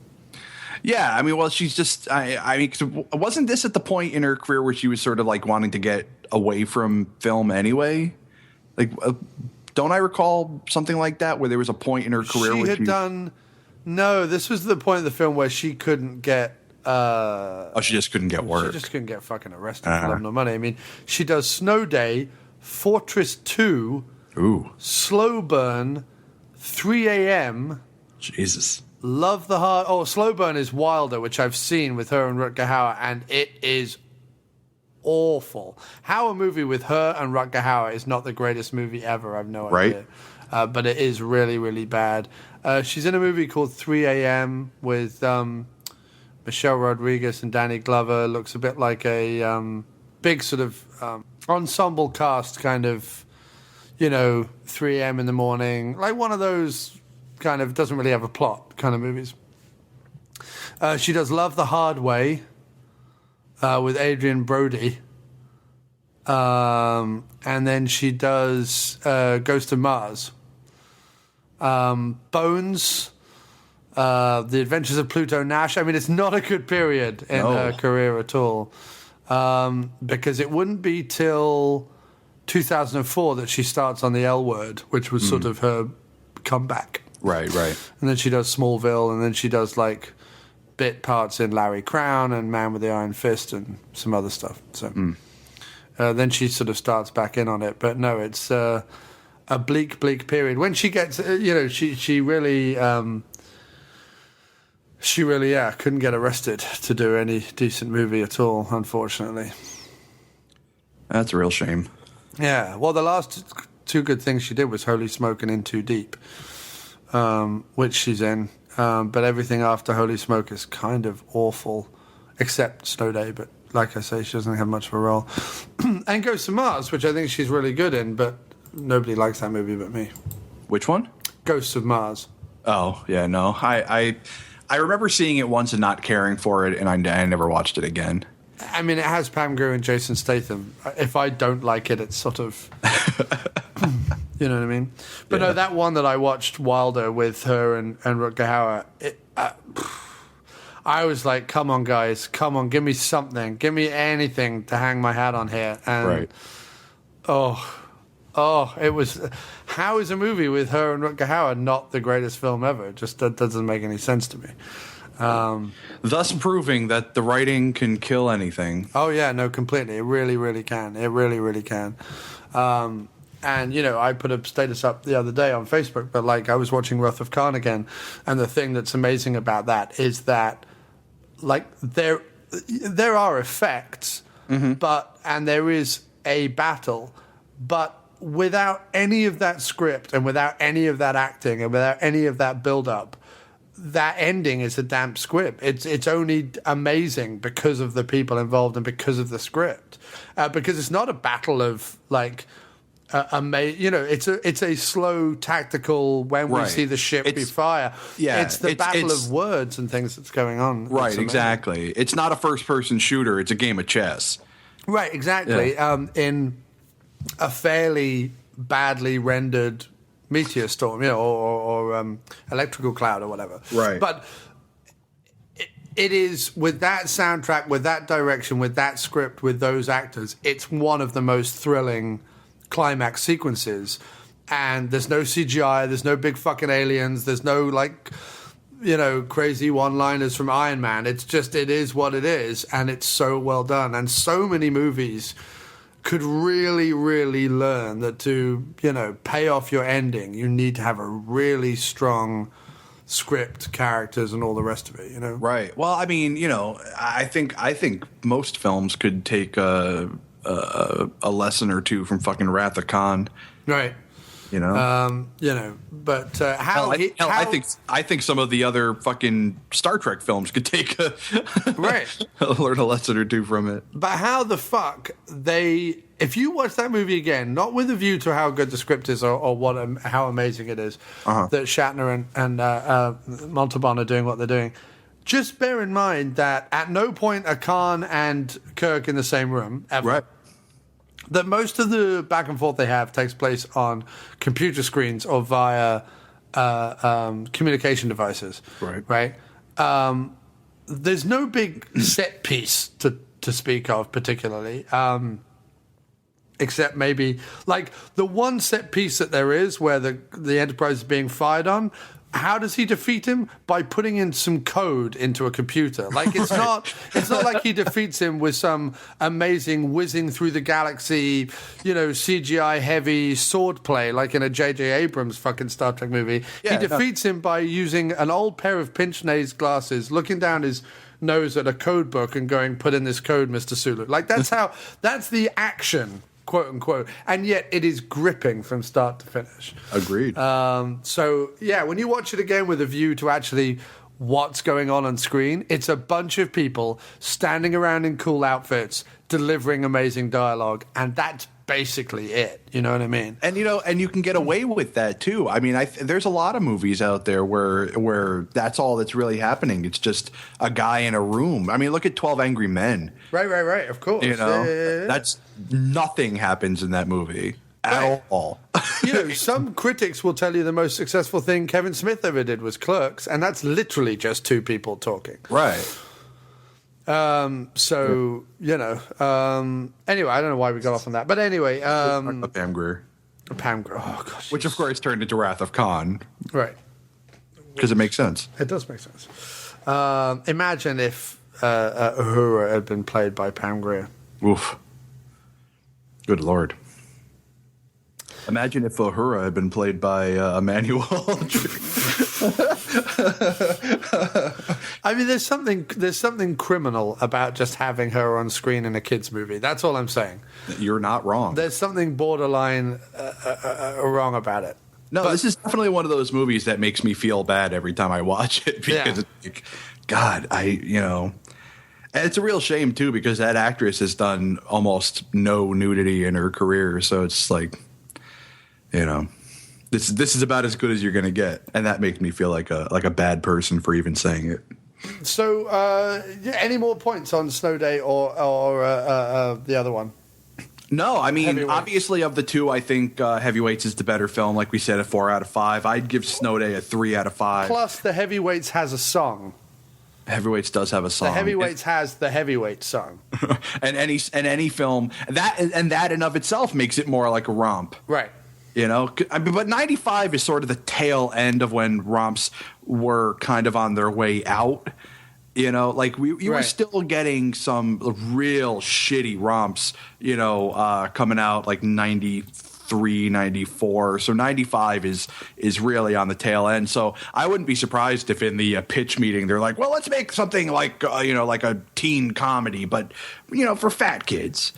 B: Yeah, I mean, well, she's just, I mean, 'cause wasn't this at the point in her career where she was sort of wanting to get away from film anyway? Don't I recall something like that where there was a point in her career where she had done?
A: No, this was the point of the film where she couldn't get.
B: She just couldn't get work.
A: She just couldn't get fucking arrested for having no money. I mean, she does Snow Day, Fortress 2, Slow Burn, 3 a.m.
B: Jesus.
A: Love the Heart. Oh, Slow Burn is Wilder, which I've seen with her and Rutger Hauer, and it is awful. How a movie with her and Rutger Hauer is not the greatest movie ever, I've no idea. But it is really, really bad. She's in a movie called 3 a.m. with Michelle Rodriguez and Danny Glover. Looks a bit like a big sort of ensemble cast kind of, 3 a.m. in the morning. Like one of those kind of doesn't really have a plot kind of movies. She does Love the Hard Way with Adrian Brody. And then she does Ghost of Mars. Bones, The Adventures of Pluto Nash. I mean, it's not a good period in her career at all. Because it wouldn't be till 2004 that she starts on the L Word, which was sort of her comeback.
B: Right.
A: And then she does Smallville, and then she does like bit parts in Larry Crown and Man with the Iron Fist and some other stuff. So then she sort of starts back in on it. But no, it's a bleak period. When she gets, she really couldn't get arrested to do any decent movie at all, unfortunately.
B: That's a real shame.
A: Yeah, well, the last two good things she did was Holy Smoke and In Too Deep, which she's in. But everything after Holy Smoke is kind of awful, except Snow Day. But like I say, she doesn't have much of a role. And Ghost of Mars, which I think she's really good in, but nobody likes that movie but me.
B: Which one?
A: Ghosts of Mars.
B: Oh, yeah, no. I remember seeing it once and not caring for it, and I never watched it again.
A: I mean, it has Pam Grier and Jason Statham. If I don't like it, it's sort of... you know what I mean? But no, that one that I watched, Wilder, with her and Rutger Hauer, I was like, come on, guys. Come on, give me something. Give me anything to hang my hat on here. And it was... How is a movie with her and Rutger Hauer not the greatest film ever? Just that doesn't make any sense to me.
B: Thus proving that the writing can kill anything.
A: Oh, yeah, no, completely. It really, really can. It really, really can. And, I put a status up the other day on Facebook, but, I was watching Wrath of Khan again, and the thing that's amazing about that is that, there are effects, and there is a battle, but without any of that script and without any of that acting and without any of that build-up, that ending is a damp script. It's only amazing because of the people involved and because of the script. Because it's not a battle of it's a slow tactical when we see the ship be fire.
B: Yeah,
A: it's the battle of words and things that's going on.
B: Right, exactly. It's not a first-person shooter. It's a game of chess.
A: Right, exactly. Yeah. In a fairly badly rendered meteor storm, or electrical cloud or whatever.
B: Right.
A: But it is, with that soundtrack, with that direction, with that script, with those actors, it's one of the most thrilling climax sequences. And there's no CGI, there's no big fucking aliens, there's no, crazy one-liners from Iron Man. It's just, it is what it is, and it's so well done. And so many movies could really, really learn that to, pay off your ending, you need to have a really strong script, characters, and all the rest of it,
B: Right. Well, I mean, I think most films could take a lesson or two from fucking Wrath of Khan.
A: Right. But how
B: I think some of the other fucking Star Trek films could take learn a lesson or two from it.
A: But how the fuck if you watch that movie again, not with a view to how good the script is or how amazing it is that Shatner and Montalban are doing what they're doing, just bear in mind that at no point are Khan and Kirk in the same room ever.
B: Right.
A: That most of the back and forth they have takes place on computer screens or via communication devices.
B: Right.
A: There's no big set piece to speak of particularly, except maybe the one set piece that there is where the Enterprise is being fired on. How does he defeat him? By putting in some code into a computer. It's not like he defeats him with some amazing whizzing through the galaxy, CGI heavy swordplay like in a J.J. Abrams fucking Star Trek movie. Yeah, he defeats him by using an old pair of pince-nez glasses, looking down his nose at a code book and going, "Put in this code, Mr. Sulu." Like that's the action, quote unquote, and yet it is gripping from start to finish.
B: Agreed.
A: So yeah, when you watch it again with a view to actually what's going on screen, it's a bunch of people standing around in cool outfits delivering amazing dialogue, and that's basically it. You know what I mean?
B: And and you can get away with that too. I mean, there's a lot of movies out there where that's all that's really happening. It's just a guy in a room. I mean, look at 12 Angry Men.
A: Right. Of course.
B: That's nothing happens in that movie at all.
A: Some critics will tell you the most successful thing Kevin Smith ever did was Clerks, and that's literally just two people talking.
B: Right.
A: Anyway, I don't know why we got off on that, but anyway,
B: Pam Grier.
A: Oh gosh,
B: which of course turned into Wrath of Khan,
A: right?
B: Because it makes sense.
A: It does make sense. Imagine if Uhura had been played by Pam Grier.
B: Oof. Good Lord. Imagine if Uhura had been played by Emmanuel.
A: I mean, there's something criminal about just having her on screen in a kids' movie. That's all I'm saying.
B: You're not wrong.
A: There's something borderline wrong about it.
B: No, this is definitely one of those movies that makes me feel bad every time I watch it because it's like, God, and it's a real shame too because that actress has done almost no nudity in her career, so it's like, this is about as good as you're going to get, and that makes me feel like a bad person for even saying it.
A: So, any more points on Snow Day or the other one?
B: No, I mean,
A: Heavyweights.
B: Obviously of the two, I think Heavyweights is the better film. Like we said, a 4 out of 5. I'd give Snow Day a 3 out of 5.
A: Plus, the Heavyweights has a song.
B: Heavyweights does have a song.
A: The Heavyweights has the Heavyweight song.
B: and any film that in of itself makes it more like a romp.
A: Right.
B: But 95 is sort of the tail end of when romps were kind of on their way out. Like you were still getting some real shitty romps, coming out like 93, 94. So 95 is really on the tail end. So I wouldn't be surprised if in the pitch meeting they're like, well, let's make something like, like a teen comedy, but, for fat kids.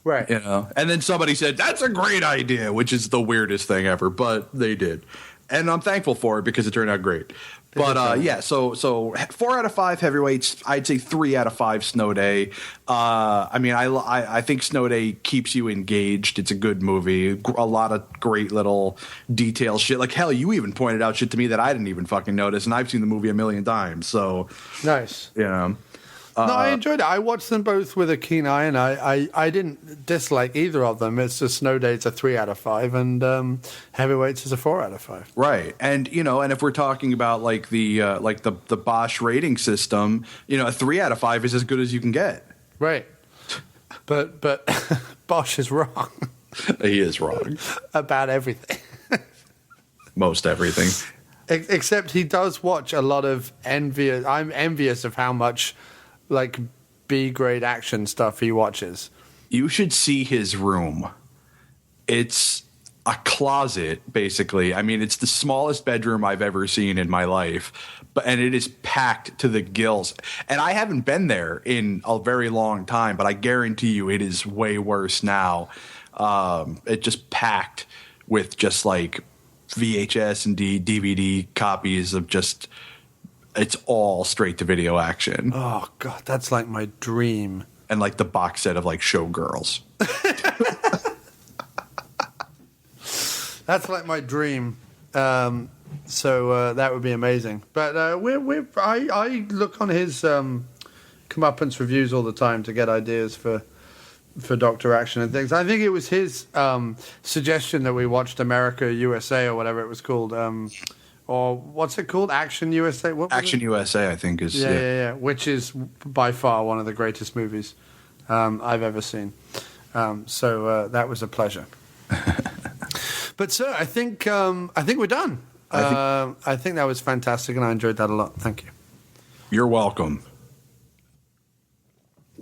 A: Right.
B: And then somebody said, that's a great idea, which is the weirdest thing ever, but they did. And I'm thankful for it because it turned out great. But so 4 out of 5 Heavyweights, I'd say 3 out of 5 Snow Day. I think Snow Day keeps you engaged. It's a good movie. A lot of great little detail shit. Like, hell, you even pointed out shit to me that I didn't even fucking notice, and I've seen the movie a million times. So
A: nice.
B: No,
A: I enjoyed it. I watched them both with a keen eye, and I didn't dislike either of them. It's just Snow Day's a 3 out of 5, and Heavyweights is a 4 out of 5.
B: Right, and and if we're talking about like the Bosch rating system, a 3 out of 5 is as good as you can get.
A: Right, but Bosch is wrong.
B: He is wrong
A: about everything.
B: Most everything,
A: except he does watch a lot of envious. I'm envious of how much like B-grade action stuff he watches.
B: You should see his room. It's a closet, basically. I mean, it's the smallest bedroom I've ever seen in my life, and it is packed to the gills. And I haven't been there in a very long time, but I guarantee you it is way worse now. It just packed with just like VHS and DVD copies of just... It's all straight to video action.
A: Oh God, that's like my dream.
B: And like the box set of like Showgirls.
A: That's like my dream. So that would be amazing. But I look on his comeuppance reviews all the time to get ideas for Dr. Action and things. I think it was his suggestion that we watched America USA or whatever it was called. Or what's it called? Action USA?
B: Action USA, I think, is...
A: Yeah. Which is by far one of the greatest movies I've ever seen. So that was a pleasure. But, sir, I think we're done. I think that was fantastic, and I enjoyed that a lot. Thank you.
B: You're welcome.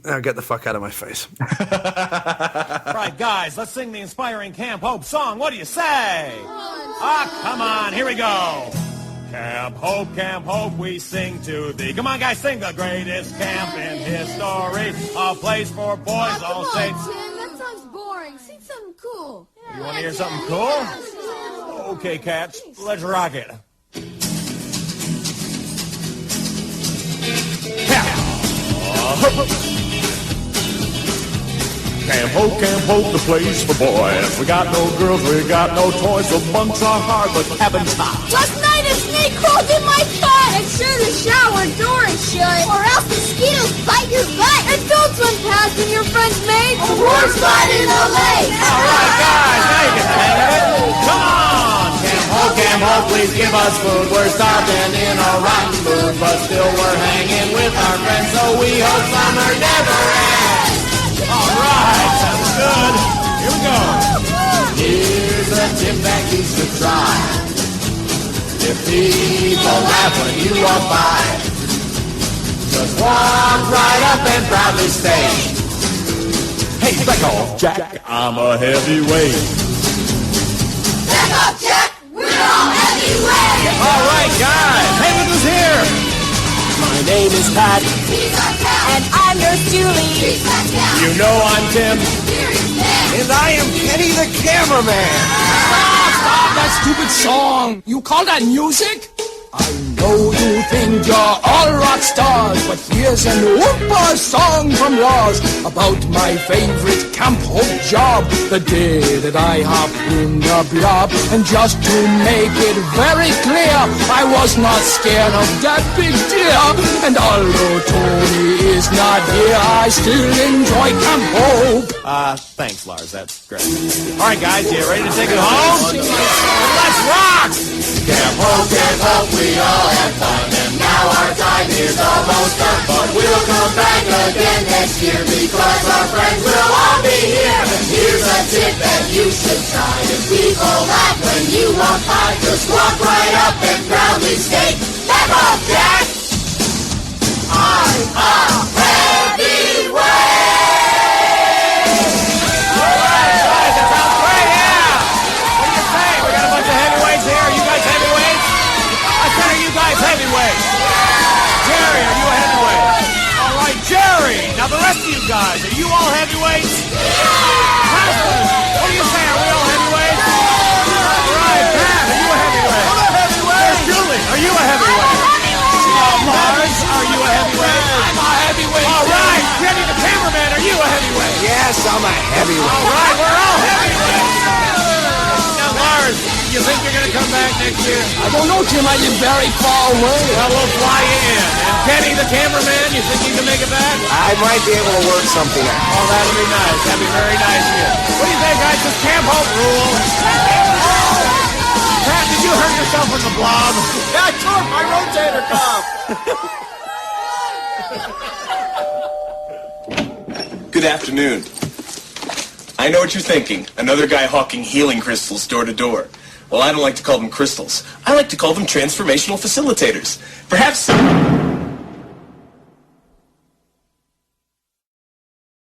A: Now get the fuck out of my face.
L: Right, guys, let's sing the inspiring Camp Hope song. What do you say? Ah, come on, here we go. Camp Hope, we sing to thee. Come on, guys, sing the greatest camp in history. A place for boys all safe.
F: Tim, that song's boring. Sing something cool.
L: You want to hear something cool? Okay, cats, let's rock it. Camp Hope, the place for boys. We got no girls, we got no toys. The bunks are hard, but cabin's hot.
F: Last night a snake crawled in my cut. Make sure the shower door is shut, or else mosquitoes bite your butt. And don't swim past when your friends made a warm spot in the lake.
L: All right, guys, now you can hang it. Come on! Camp Hope, please give us food. We're starved and in a rotten mood, but still we're hanging with our friends, so we hope summer never ends. All right, sounds good. Here we go. Here's a tip that you should try. If people laugh when you walk by, just walk right up and proudly say, hey, back off, Jack, I'm a heavyweight.
F: Back off, Jack, we're all heavyweight.
L: All right, guys, hang with us here. My name is Pat.
F: And I'm your Julie.
L: You know I'm Tim.
O: And I am Kenny the cameraman.
R: Stop that stupid song. You call that music? I know you think you're all rock stars, but here's an Oompa song from Ross about my favorite Camp Hope job, the day that I hopped in the blob. And just to make it very clear, I was not scared of that big deer. And although Tony is not here, I still enjoy Camp Hope.
L: Thanks, Lars. That's great. All right, guys, you ready to take it home? Let's rock! Camp Hope, we all have fun, and now our time is almost up. But we'll come back again next year because our friends will all be here. And here's a tip that you should try. If people laugh when you walk by, just walk right up and proudly state, back off, Jack! I'm a heavyweight! All right, guys, that sounds great, yeah! What do you say? We got a bunch of heavyweights here. Are you guys heavyweights? I said, are you guys heavyweights? Jerry, are you a heavyweight? All right, Jerry. Now the rest of you guys, are you all heavyweights? Constance, what do you say? Are we all heavyweights? All right, Pat, are you a heavyweight? I'm a heavyweight. There's Julie. Are you a heavyweight? Lars, are you a heavyweight? I'm a heavyweight. All right, Kenny the cameraman, are you a heavyweight?
O: Yes, I'm a heavyweight.
L: All right, we're all heavyweights. Now, Lars, you think you're going to come back next year?
R: I don't know, Tim. I live very far away.
L: Well, we'll fly you in. And Kenny the cameraman, you think you can make it back?
O: I might be able to work something out.
L: Oh, that'll be nice. That'll be very nice of you. What do you think, guys? Does Camp Hope rule? Pat, did you hurt yourself with the blob?
O: Yeah, I tore my rotator cuff.
S: Good afternoon. I know what you're thinking. Another guy hawking healing crystals door to door. Well, I don't like to call them crystals. I like to call them transformational facilitators. Perhaps...